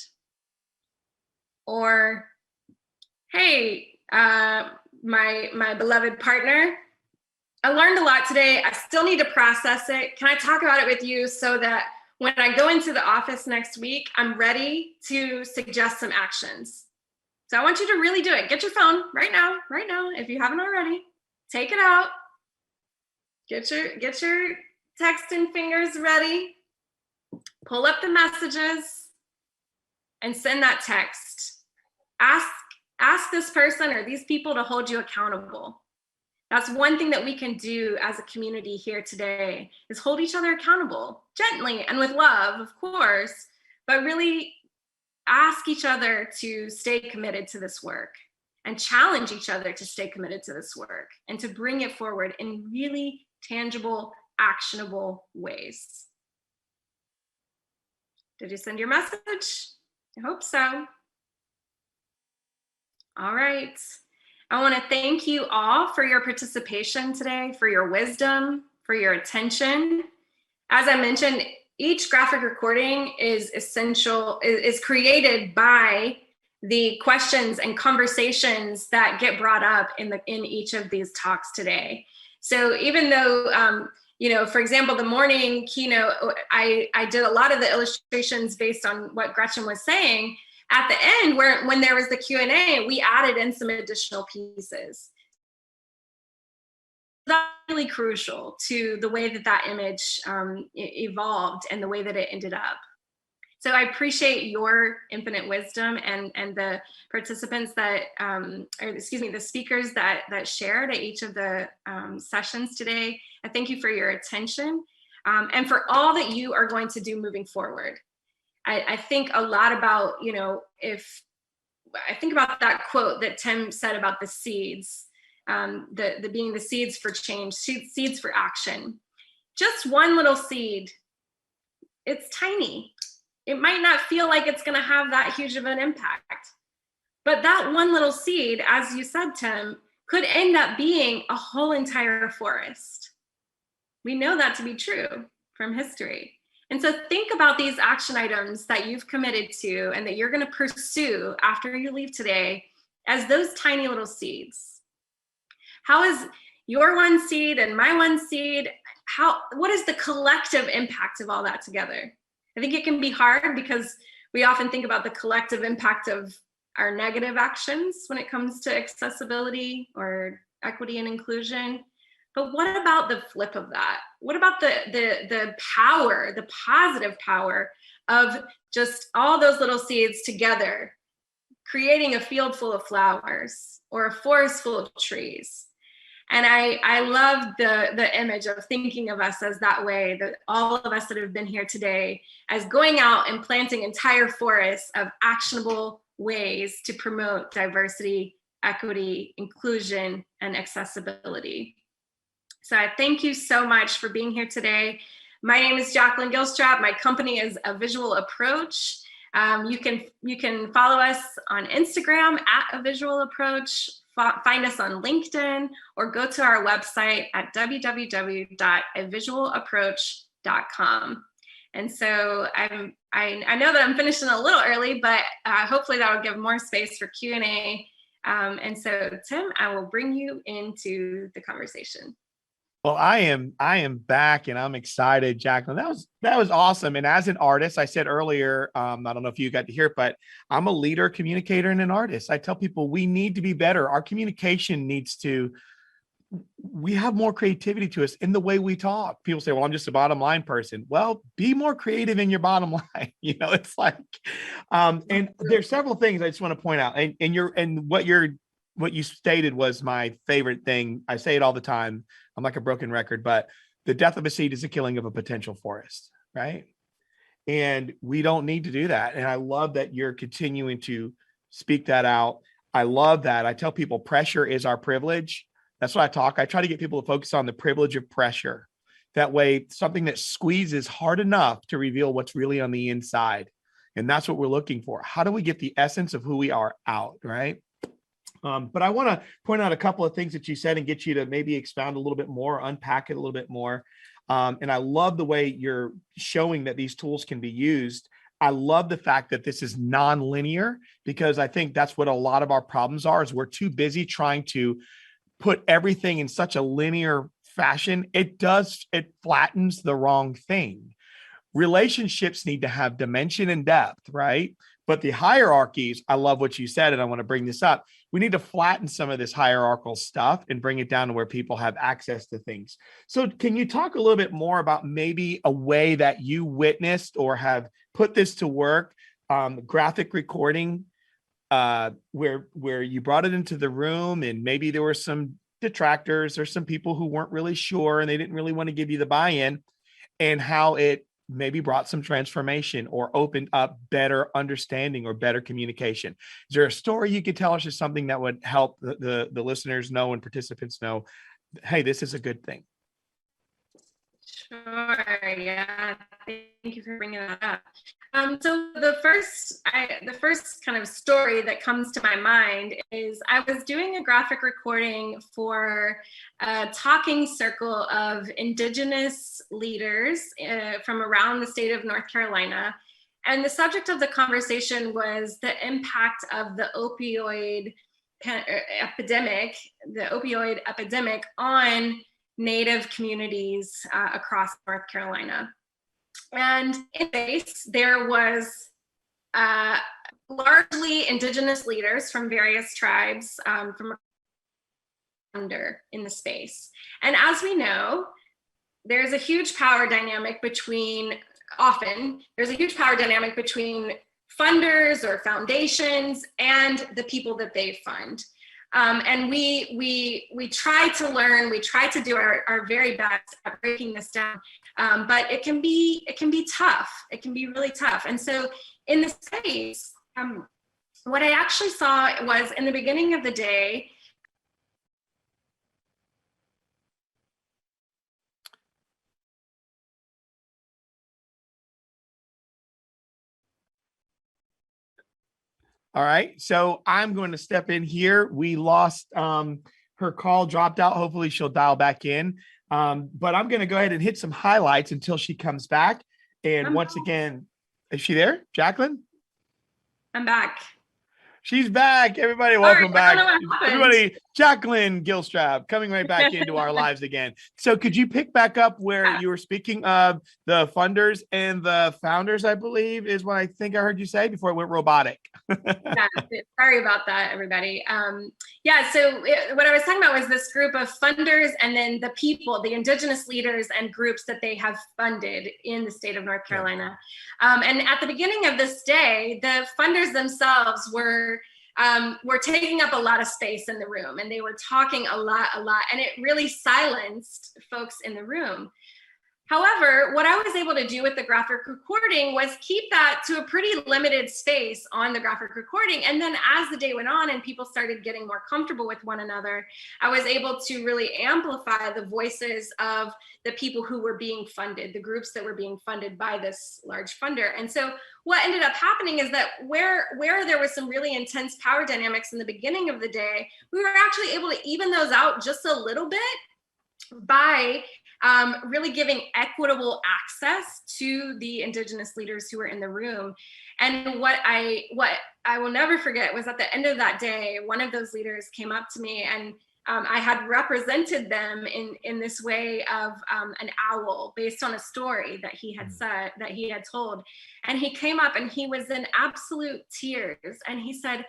Or, hey, my beloved partner, I learned a lot today. I still need to process it. Can I talk about it with you so that when I go into the office next week, I'm ready to suggest some actions? So I want you to really do it. Get your phone right now, if you haven't already. Take it out. Get your texting fingers ready. Pull up the messages and send that text. Ask this person or these people to hold you accountable. That's one thing that we can do as a community here today, is hold each other accountable, gently and with love, of course, but really ask each other to stay committed to this work and challenge each other to stay committed to this work and to bring it forward in really tangible, actionable ways. Did you send your message? I hope so. All right. I want to thank you all for your participation today, for your wisdom, for your attention. As I mentioned, each graphic recording is created by the questions and conversations that get brought up in each of these talks today. So even though, for example, the morning keynote, I did a lot of the illustrations based on what Gretchen was saying. At the end, when there was the Q&A, we added in some additional pieces. That's really crucial to the way that image evolved and the way that it ended up. So I appreciate your infinite wisdom and the participants the speakers that shared at each of the sessions today. I thank you for your attention. and for all that you are going to do moving forward. I think a lot about, if I think about that quote that Tim said about the seeds, the being the seeds for change, seeds for action. Just one little seed, it's tiny. It might not feel like it's going to have that huge of an impact, but that one little seed, as you said, Tim, could end up being a whole entire forest. We know that to be true from history. And so think about these action items that you've committed to and that you're going to pursue after you leave today as those tiny little seeds. How is your one seed and my one seed, what is the collective impact of all that together? I think it can be hard because we often think about the collective impact of our negative actions when it comes to accessibility or equity and inclusion. But what about the flip of that? What about the power, the positive power of just all those little seeds together, creating a field full of flowers or a forest full of trees? And I love the image of thinking of us as that way, that all of us that have been here today as going out and planting entire forests of actionable ways to promote diversity, equity, inclusion, and accessibility. So I thank you so much for being here today. My name is Jaclyn Gilstrap. My company is A Visual Approach. You can follow us on Instagram at A Visual Approach. Find us on LinkedIn or go to our website at www.avisualapproach.com. And so I know that I'm finishing a little early, but hopefully that will give more space for Q&A. And so Tim, I will bring you into the conversation. Well, I am back and I'm excited, Jaclyn. That was awesome. And as an artist, I said earlier, I don't know if you got to hear it, but I'm a leader, communicator, and an artist. I tell people we need to be better. Our communication we have more creativity to us in the way we talk. People say, well, I'm just a bottom line person. Well, be more creative in your bottom line. It's like, and there's several things I just want to point out. And what you stated was my favorite thing. I say it all the time. I'm like a broken record, but the death of a seed is the killing of a potential forest, right? And we don't need to do that. And I love that you're continuing to speak that out. I love that. I tell people pressure is our privilege. That's what I try to get people to focus on the privilege of pressure. That way, something that squeezes hard enough to reveal what's really on the inside. And that's what we're looking for. How do we get the essence of who we are out, right? But I want to point out a couple of things that you said and get you to maybe expound a little bit more, unpack it a little bit more. And I love the way you're showing that these tools can be used. I love the fact that this is non-linear, because I think that's what a lot of our problems are, is we're too busy trying to put everything in such a linear fashion. It flattens the wrong thing. Relationships need to have dimension and depth, right? But the hierarchies, I love what you said, and I want to bring this up. We need to flatten some of this hierarchical stuff and bring it down to where people have access to things. So can you talk a little bit more about maybe a way that you witnessed or have put this to work, graphic recording, where you brought it into the room and maybe there were some detractors or some people who weren't really sure and they didn't really want to give you the buy-in, and how it maybe brought some transformation or opened up better understanding or better communication? Is there a story you could tell us, or something that would help the listeners know and participants know, hey, this is a good thing? Sure. Yeah. Thank you for bringing that up. So the first kind of story that comes to my mind is I was doing a graphic recording for a talking circle of Indigenous leaders from around the state of North Carolina. And the subject of the conversation was the impact of the opioid epidemic on Native communities across North Carolina. And in this, there was largely Indigenous leaders from various tribes from in the space. And as we know, there's a huge power dynamic between funders or foundations and the people that they fund. And we try to learn, we try to do our very best at breaking this down. but it can be tough. It can be really tough. And so in the space, what I actually saw was in the beginning of the day, All right, so I'm going to step in here. We lost her call, dropped out. Hopefully she'll dial back in. But I'm going to go ahead and hit some highlights until she comes back. And once again, is she there, Jaclyn? I'm back. She's back. Everybody, welcome back. Everybody, Jaclyn Gilstrap coming right back into our lives again. So could you pick back up where you were speaking of the funders and the founders, I believe, is what I think I heard you say before it went robotic. Yeah, sorry about that, everybody. So what I was talking about was this group of funders and then the people, the indigenous leaders and groups that they have funded in the state of North Carolina. And at the beginning of this day, the funders themselves were taking up a lot of space in the room, and they were talking a lot, and it really silenced folks in the room. However, what I was able to do with the graphic recording was keep that to a pretty limited space on the graphic recording. And then as the day went on and people started getting more comfortable with one another, I was able to really amplify the voices of the people who were being funded, the groups that were being funded by this large funder. And so what ended up happening is that where there was some really intense power dynamics in the beginning of the day, we were actually able to even those out just a little bit by really giving equitable access to the indigenous leaders who were in the room. And what I will never forget was at the end of that day, one of those leaders came up to me, and I had represented them in this way of an owl based on a story that he had said, that he had told. And he came up and he was in absolute tears. And he said,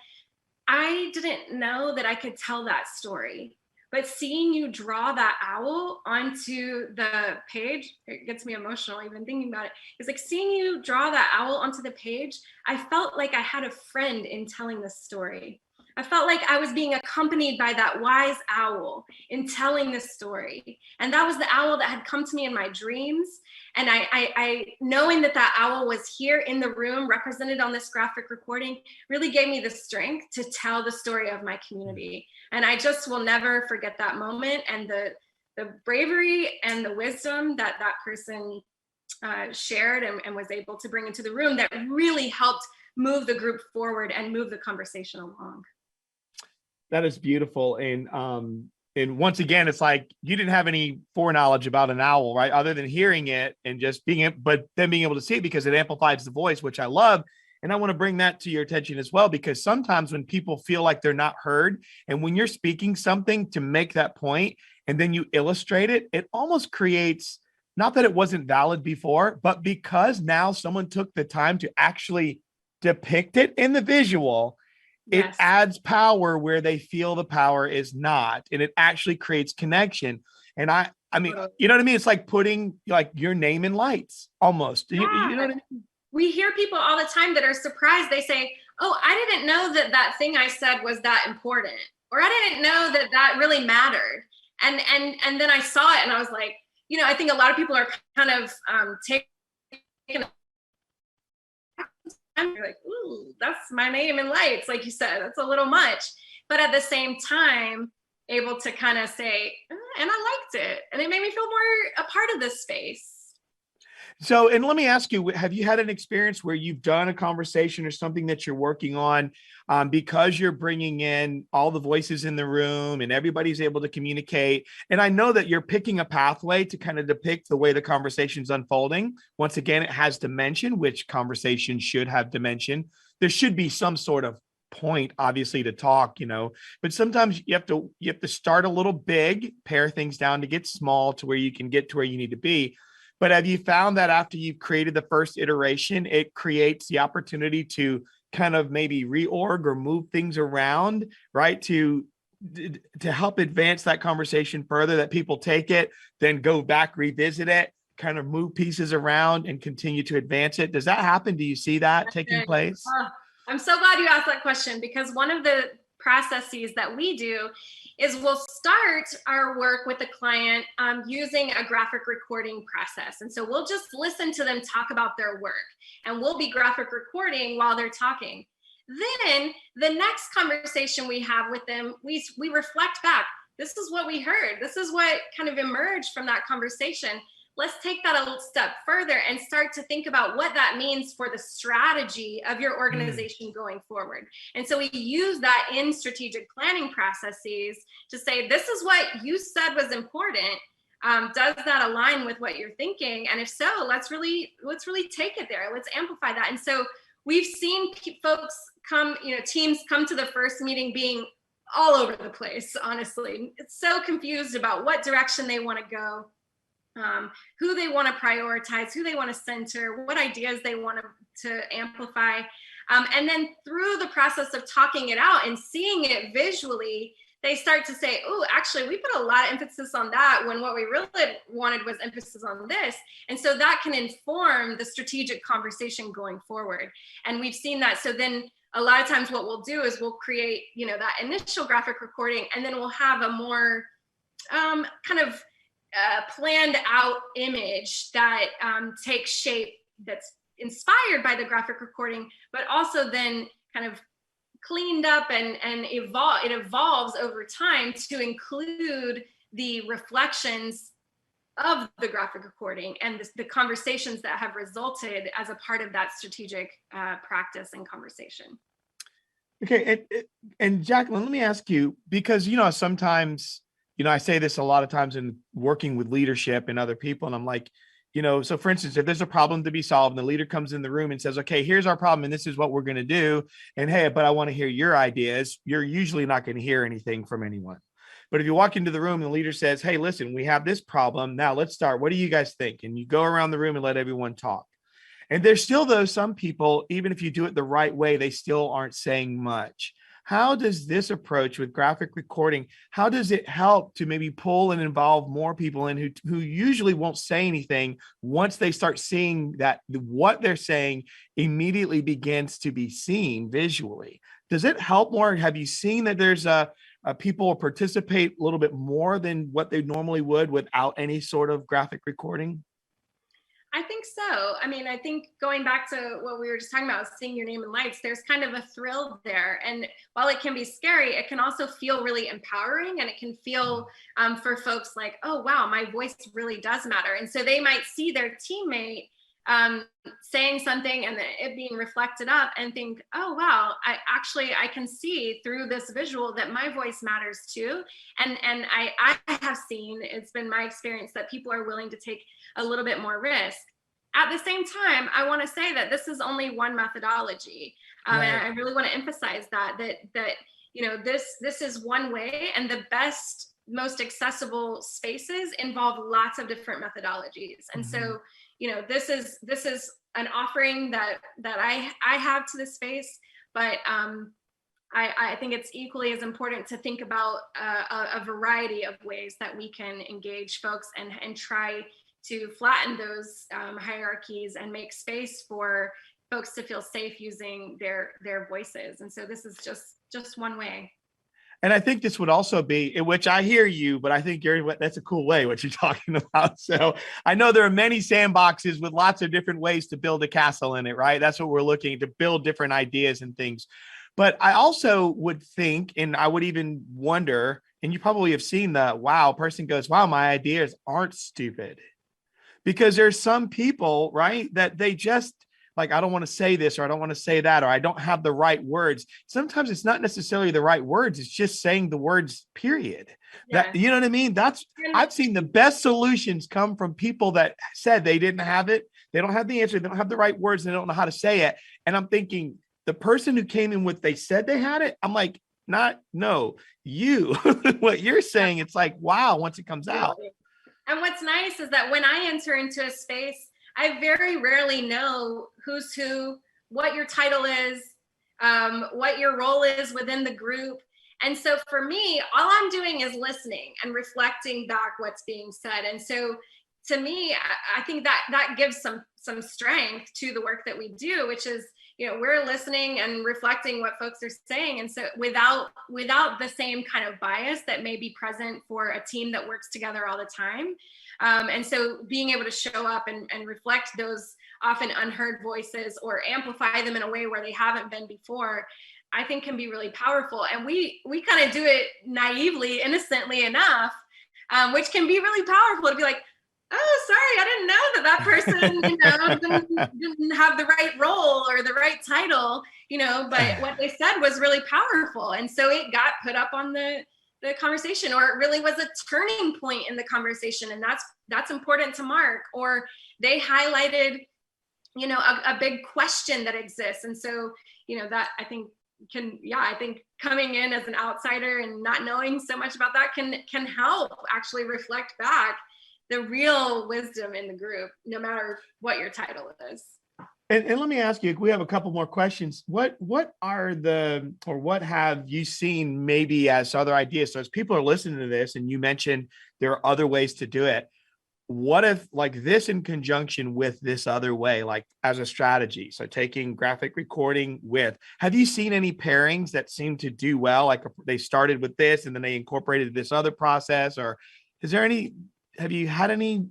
"I didn't know that I could tell that story. But seeing you draw that owl onto the page, it gets me emotional even thinking about it. It's like seeing you draw that owl onto the page, I felt like I had a friend in telling this story. I felt like I was being accompanied by that wise owl in telling this story. And that was the owl that had come to me in my dreams. And I knowing that owl was here in the room represented on this graphic recording really gave me the strength to tell the story of my community. And I just will never forget that moment and the bravery and the wisdom that person shared and was able to bring into the room that really helped move the group forward and move the conversation along. That is beautiful. And once again, it's like you didn't have any foreknowledge about an owl, right? Other than hearing it and just but then being able to see it because it amplifies the voice, which I love. And I want to bring that to your attention as well, because sometimes when people feel like they're not heard, and when you're speaking something to make that point, and then you illustrate it, it almost creates, not that it wasn't valid before, but because now someone took the time to actually depict it in the visual, it adds power where they feel the power is not, and it actually creates connection. And I mean, you know what I mean? It's like putting like your name in lights almost. You know what I mean? We hear people all the time that are surprised. They say, "Oh, I didn't know that thing I said was that important," or "I didn't know that really mattered." And then I saw it and I was like, I think a lot of people are kind of taking you're like, "Ooh, that's my name in lights," like you said, that's a little much. But at the same time, able to kind of say, and I liked it. And it made me feel more a part of this space. So, and let me ask you, have you had an experience where you've done a conversation or something that you're working on because you're bringing in all the voices in the room and everybody's able to communicate? And I know that you're picking a pathway to kind of depict the way the conversation's unfolding. To again, it has dimension, which conversation should have dimension. There should be some sort of point, obviously, to talk, but sometimes you have to start a little big, pare things down to get small to where you can get to where you need to be. But have you found that after you've created the first iteration, it creates the opportunity to kind of maybe reorg or move things around, right? To help advance that conversation further, that people take it, then go back, revisit it, kind of move pieces around and continue to advance it. Does that happen? Do you see that taking place? I'm so glad you asked that question, because one of the processes that we do is we'll start our work with the client using a graphic recording process. And so we'll just listen to them talk about their work, and we'll be graphic recording while they're talking. Then the next conversation we have with them, we reflect back. This is what we heard. This is what kind of emerged from that conversation. Let's take that a little step further and start to think about what that means for the strategy of your organization going forward. And so we use that in strategic planning processes to say, this is what you said was important. Does that align with what you're thinking? And if so, let's really take it there. Let's amplify that. And so we've seen folks come, teams come to the first meeting being all over the place, honestly. It's so confused about what direction they want to go. Who they want to prioritize, who they want to center, what ideas they want to amplify. And then through the process of talking it out and seeing it visually, they start to say, oh, actually, we put a lot of emphasis on that when what we really wanted was emphasis on this. And so that can inform the strategic conversation going forward. And we've seen that. So then a lot of times what we'll do is we'll create, that initial graphic recording, and then we'll have a more kind of planned out image that takes shape, that's inspired by the graphic recording, but also then kind of cleaned up and it evolves over time to include the reflections of the graphic recording and the conversations that have resulted as a part of that strategic practice and conversation. Okay, and Jaclyn, let me ask you, because sometimes I say this a lot of times in working with leadership and other people, and I'm like, so for instance, if there's a problem to be solved and the leader comes in the room and says, okay, here's our problem and this is what we're going to do. And hey, but I want to hear your ideas. You're usually not going to hear anything from anyone. But if you walk into the room and the leader says, hey, listen, we have this problem. Now let's start. What do you guys think? And you go around the room and let everyone talk. And there's still, though, some people, even if you do it the right way, they still aren't saying much. How does this approach with graphic recording, how does it help to maybe pull and involve more people in who usually won't say anything once they start seeing that what they're saying immediately begins to be seen visually? Does it help more? Have you seen that there's people participate a little bit more than what they normally would without any sort of graphic recording? I think so. I mean, I think going back to what we were just talking about, seeing your name in lights, there's kind of a thrill there. And while it can be scary, it can also feel really empowering, and it can feel for folks like, oh, wow, my voice really does matter. And so they might see their teammate saying something and it being reflected up and think, oh, wow, I can see through this visual that my voice matters too. And I have seen, it's been my experience that people are willing to take a little bit more risk. At the same time, I want to say that this is only one methodology. Right. And I really want to emphasize that this is one way, and the best, most accessible spaces involve lots of different methodologies. And so, this is an offering that I have to the space, but I think it's equally as important to think about a variety of ways that we can engage folks and try to flatten those hierarchies and make space for folks to feel safe using their voices. And so this is just one way. And I think this would also be, in which I hear you, but I think that's a cool way what you're talking about. So I know there are many sandboxes with lots of different ways to build a castle in it, right? That's what we're looking to build, different ideas and things. But I also would think, and I would even wonder, and you probably have seen the person goes, wow, my ideas aren't stupid. Because there's some people, right, that they just like, I don't want to say this, or I don't want to say that, or I don't have the right words. Sometimes it's not necessarily the right words. It's just saying the words, period. Yeah. That, you know what I mean? I've seen the best solutions come from people that said they didn't have it. They don't have the answer. They don't have the right words. They don't know how to say it. And I'm thinking the person who came in with, they said they had it. I'm like, you, what you're saying, it's like, wow, once it comes out. And what's nice is that when I enter into a space, I very rarely know who's who, what your title is, what your role is within the group. And so for me, all I'm doing is listening and reflecting back what's being said. And so to me, I think that gives some strength to the work that we do, which is, we're listening and reflecting what folks are saying. And so without the same kind of bias that may be present for a team that works together all the time. And so being able to show up and reflect those often unheard voices or amplify them in a way where they haven't been before, I think can be really powerful. And we kind of do it naively, innocently enough, which can be really powerful to be like, oh, sorry, I didn't know that person, didn't have the right role or the right title, but what they said was really powerful. And so it got put up on the conversation, or it really was a turning point in the conversation. And that's important to mark. Or they highlighted, a big question that exists. And so, that I think I think coming in as an outsider and not knowing so much about that can help actually reflect back the real wisdom in the group, no matter what your title is. And let me ask you, we have a couple more questions. What have you seen maybe as other ideas? So as people are listening to this, and you mentioned there are other ways to do it, what if like this in conjunction with this other way, like as a strategy? So taking graphic recording have you seen any pairings that seem to do well? Like they started with this and then they incorporated this other process, or have you had any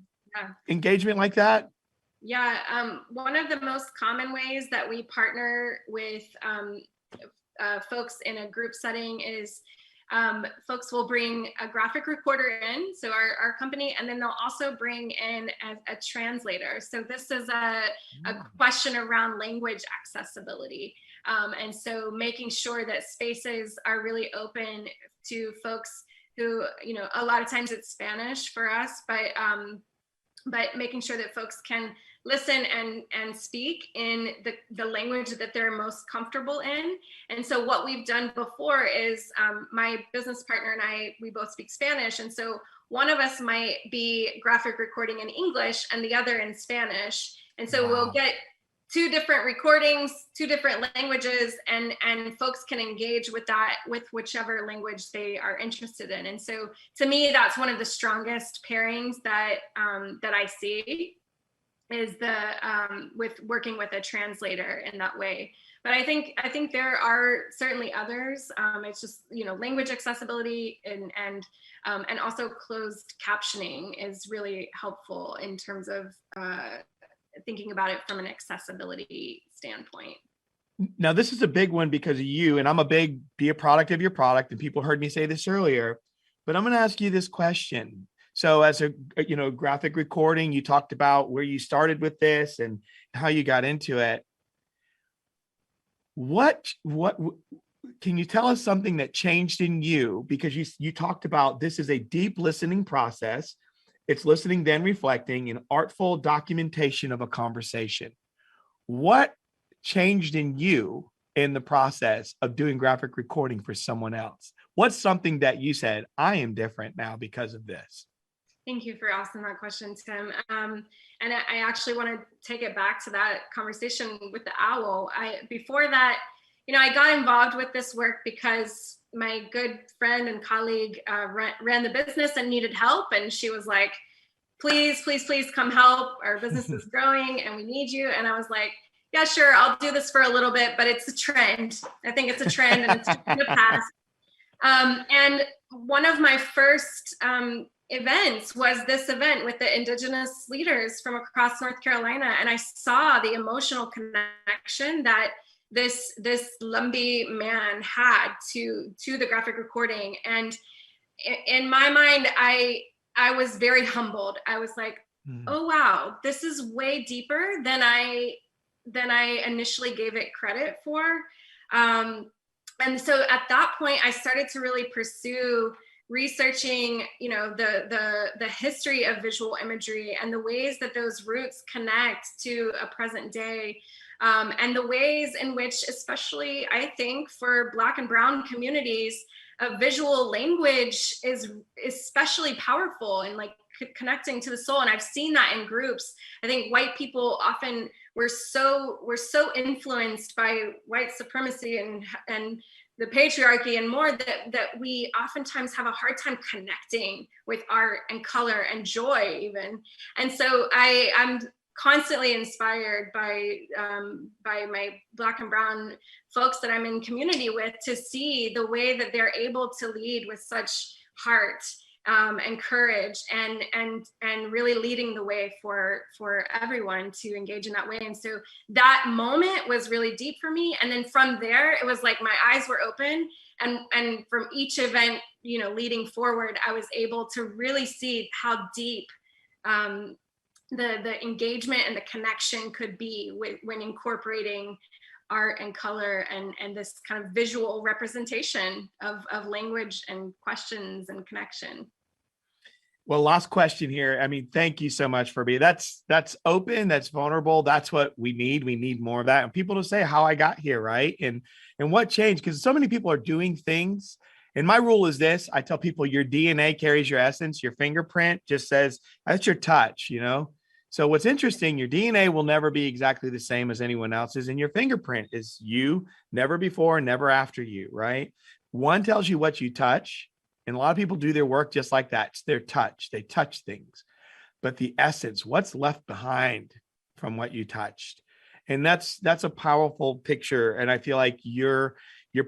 engagement like that? Yeah, one of the most common ways that we partner with folks in a group setting is folks will bring a graphic recorder in, so our company, and then they'll also bring in a translator. So this is a question around language accessibility. And so making sure that spaces are really open to folks who, a lot of times it's Spanish for us, but making sure that folks can listen and speak in the language that they're most comfortable in. And so what we've done before is my business partner and I, we both speak Spanish. And so one of us might be graphic recording in English and the other in Spanish. And so we'll get two different recordings, two different languages, and folks can engage with that with whichever language they are interested in. And so to me, that's one of the strongest pairings that I see, is with working with a translator in that way. But I think there are certainly others. It's just, language accessibility and also closed captioning is really helpful in terms of thinking about it from an accessibility standpoint. Now, this is a big one because of you, and I'm be a product of your product, and people heard me say this earlier, but I'm going to ask you this question. So as a graphic recording, you talked about where you started with this and how you got into it. What can you tell us something that changed in you? Because you talked about this is a deep listening process. It's listening, then reflecting, an artful documentation of a conversation. What changed in you in the process of doing graphic recording for someone else? What's something that you said, I am different now because of this? Thank you for asking that question, Tim. And I actually want to take it back to that conversation with the owl. Before that, I got involved with this work because my good friend and colleague ran the business and needed help. And she was like, please, please, please come help. Our business is growing and we need you. And I was like, yeah, sure, I'll do this for a little bit, but it's a trend. I think it's a trend and it's in the past. And one of my first events was this event with the Indigenous leaders from across North Carolina. And I saw the emotional connection that this Lumbee man had to the graphic recording. And in my mind, I was very humbled. I was like, oh, wow, this is way deeper than I initially gave it credit for. And so at that point, I started to really pursue researching, the history of visual imagery and the ways that those roots connect to a present day, and the ways in which, especially I think for Black and Brown communities, visual language is especially powerful and like connecting to the soul. And I've seen that in groups. I think white people often we're so influenced by white supremacy and the patriarchy and more that we oftentimes have a hard time connecting with art and color and joy even. And so I'm constantly inspired by my Black and brown folks that I'm in community with, to see the way that they're able to lead with such heart and courage, and really leading the way for everyone to engage in that way. And so that moment was really deep for me. And then from there, it was like my eyes were open, and from each event, you know, leading forward, I was able to really see how deep the engagement and the connection could be when incorporating art and color and this kind of visual representation of language and questions and connection. Well, last question here. I mean, thank you so much for being, that's open, that's vulnerable. That's what we need. We need more of that. And people to say how I got here, right? And what changed, because so many people are doing things. And my rule is this: I tell people your DNA carries your essence. Your fingerprint just says that's your touch, you know? So what's interesting, your DNA will never be exactly the same as anyone else's. And your fingerprint is you, never before, never after you, right? One tells you what you touch. And a lot of people do their work just like that. It's their touch. They touch things. But the essence, what's left behind from what you touched? And that's a powerful picture. And I feel like you're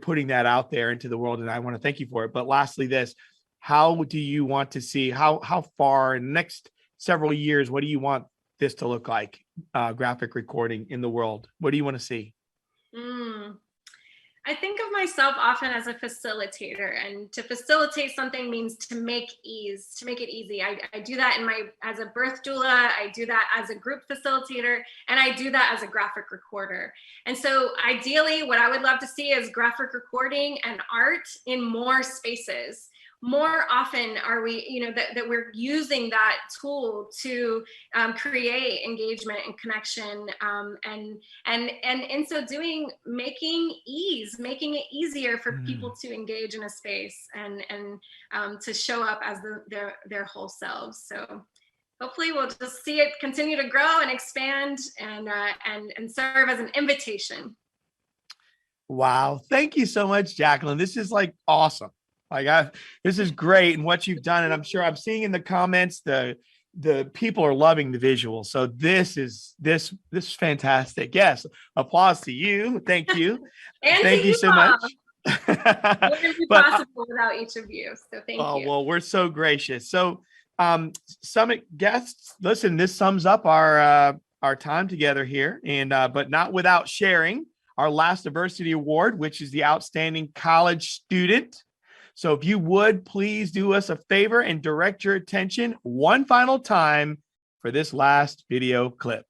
putting that out there into the world. And I want to thank you for it. But lastly, this, how do you want to see, how far in the next several years, what do you want this to look like, graphic recording in the world? What do you want to see? I think of myself often as a facilitator, and to facilitate something means to make it easy. I do that as a birth doula, I do that as a group facilitator, and I do that as a graphic recorder. And so ideally, what I would love to see is graphic recording and art in more spaces. More often are we, you know, that we're using that tool to create engagement and connection, and in so doing, making it easier for people to engage in a space and to show up as their whole selves. So hopefully we'll just see it continue to grow and expand and serve as an invitation. Wow. Thank you so much, Jaclyn. This is like awesome. This is great, and what you've done, and I'm sure I'm seeing in the comments the people are loving the visual. So this is fantastic. Yes, applause to you. Thank you. And thank you so much. Wouldn't be possible without each of you. So thank you. Oh, well, we're so gracious. So summit guests, listen, this sums up our time together here, and but not without sharing our last diversity award, which is the outstanding college student. So if you would please do us a favor and direct your attention one final time for this last video clip.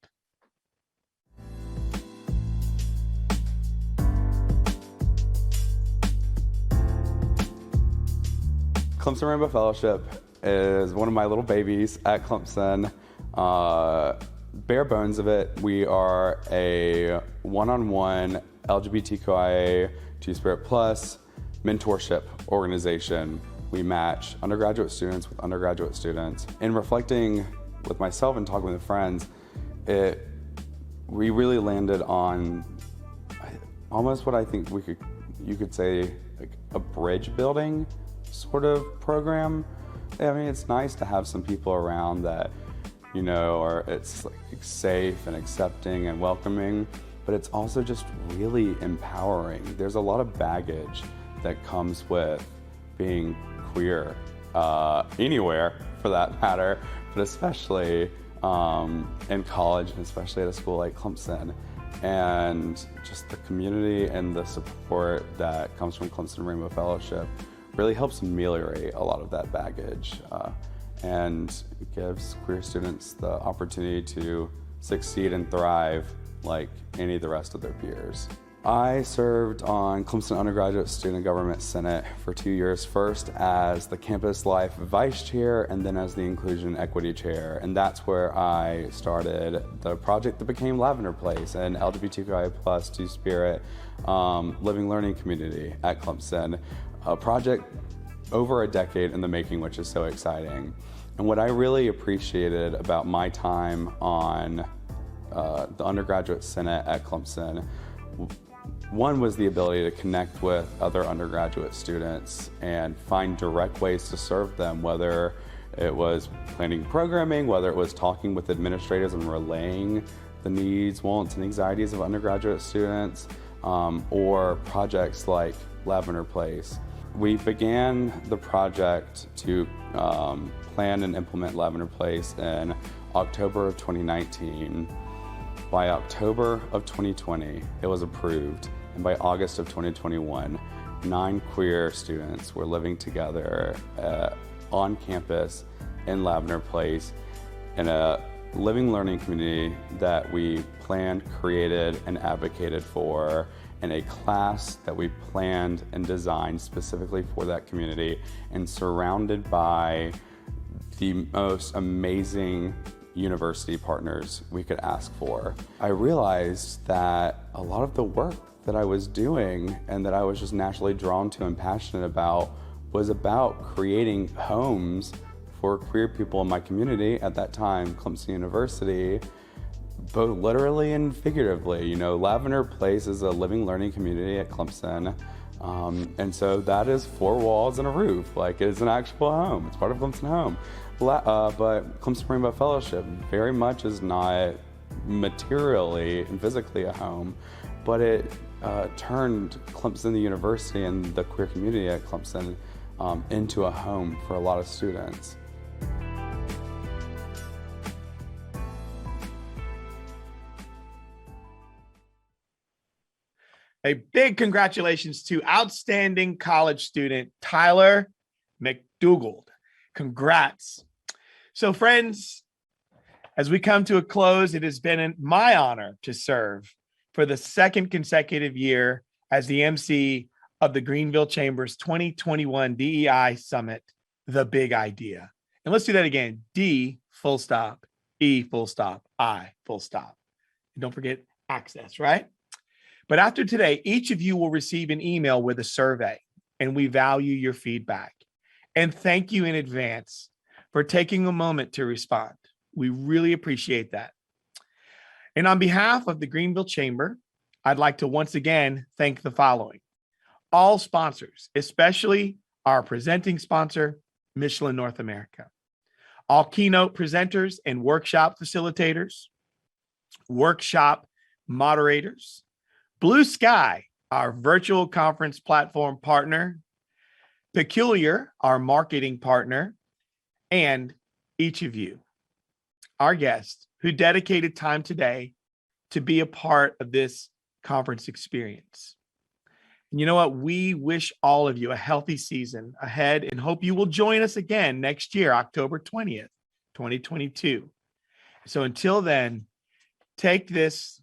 Clemson Rainbow Fellowship is one of my little babies at Clemson. Bare bones of it, we are a one-on-one LGBTQIA, Two-Spirit Plus mentorship organization. We match undergraduate students with undergraduate students. In reflecting with myself and talking with friends, we really landed on almost what I think you could say like a bridge building sort of program. I mean, it's nice to have some people around that, you know, it's like safe and accepting and welcoming, but it's also just really empowering. There's a lot of baggage that comes with being queer, anywhere for that matter, but especially in college and especially at a school like Clemson. And just the community and the support that comes from Clemson Rainbow Fellowship really helps ameliorate a lot of that baggage and gives queer students the opportunity to succeed and thrive like any of the rest of their peers. I served on Clemson Undergraduate Student Government Senate for 2 years, first as the Campus Life Vice Chair and then as the Inclusion Equity Chair. And that's where I started the project that became Lavender Place, an LGBTQIA+ Two-Spirit living learning community at Clemson. A project over a decade in the making, which is so exciting. And what I really appreciated about my time on the Undergraduate Senate at Clemson, one was the ability to connect with other undergraduate students and find direct ways to serve them, whether it was planning programming, whether it was talking with administrators and relaying the needs, wants, and anxieties of undergraduate students, or projects like Lavender Place. We began the project to plan and implement Lavender Place in October of 2019. By October of 2020, it was approved, and by August of 2021, 9 queer students were living together on campus in Lavender Place in a living learning community that we planned, created, and advocated for, in a class that we planned and designed specifically for that community, and surrounded by the most amazing university partners we could ask for. I realized that a lot of the work that I was doing and that I was just naturally drawn to and passionate about was about creating homes for queer people in my community at that time, Clemson University, both literally and figuratively. You know, Lavender Place is a living learning community at Clemson. And so that is 4 walls and a roof. Like, it's an actual home. It's part of Clemson Home. But Clemson Rainbow Fellowship very much is not materially and physically a home, but it turned Clemson the University and the queer community at Clemson into a home for a lot of students. A big congratulations to outstanding college student Tyler McDougald. Congrats. So friends, as we come to a close, it has been my honor to serve for the 2nd consecutive year as the MC of the Greenville Chamber's 2021 DEI Summit, The Big Idea. And let's do that again. D full stop, E full stop, I full stop. And don't forget access, right? But after today, each of you will receive an email with a survey, and we value your feedback. And thank you in advance for taking a moment to respond. We really appreciate that. And on behalf of the Greenville Chamber, I'd like to once again thank the following: all sponsors, especially our presenting sponsor, Michelin North America, all keynote presenters and workshop facilitators, workshop moderators, Blue Sky, our virtual conference platform partner, Peculiar, our marketing partner, and each of you, our guests, who dedicated time today to be a part of this conference experience. And you know what? We wish all of you a healthy season ahead and hope you will join us again next year, October 20th, 2022. So until then, take this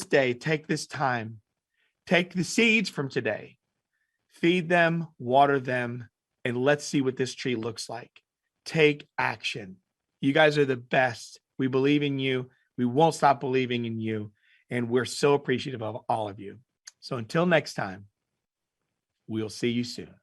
day, take this time, take the seeds from today, feed them, water them, and let's see what this tree looks like. Take action. You guys are the best. We believe in you. We won't stop believing in you. And we're so appreciative of all of you. So until next time, we'll see you soon.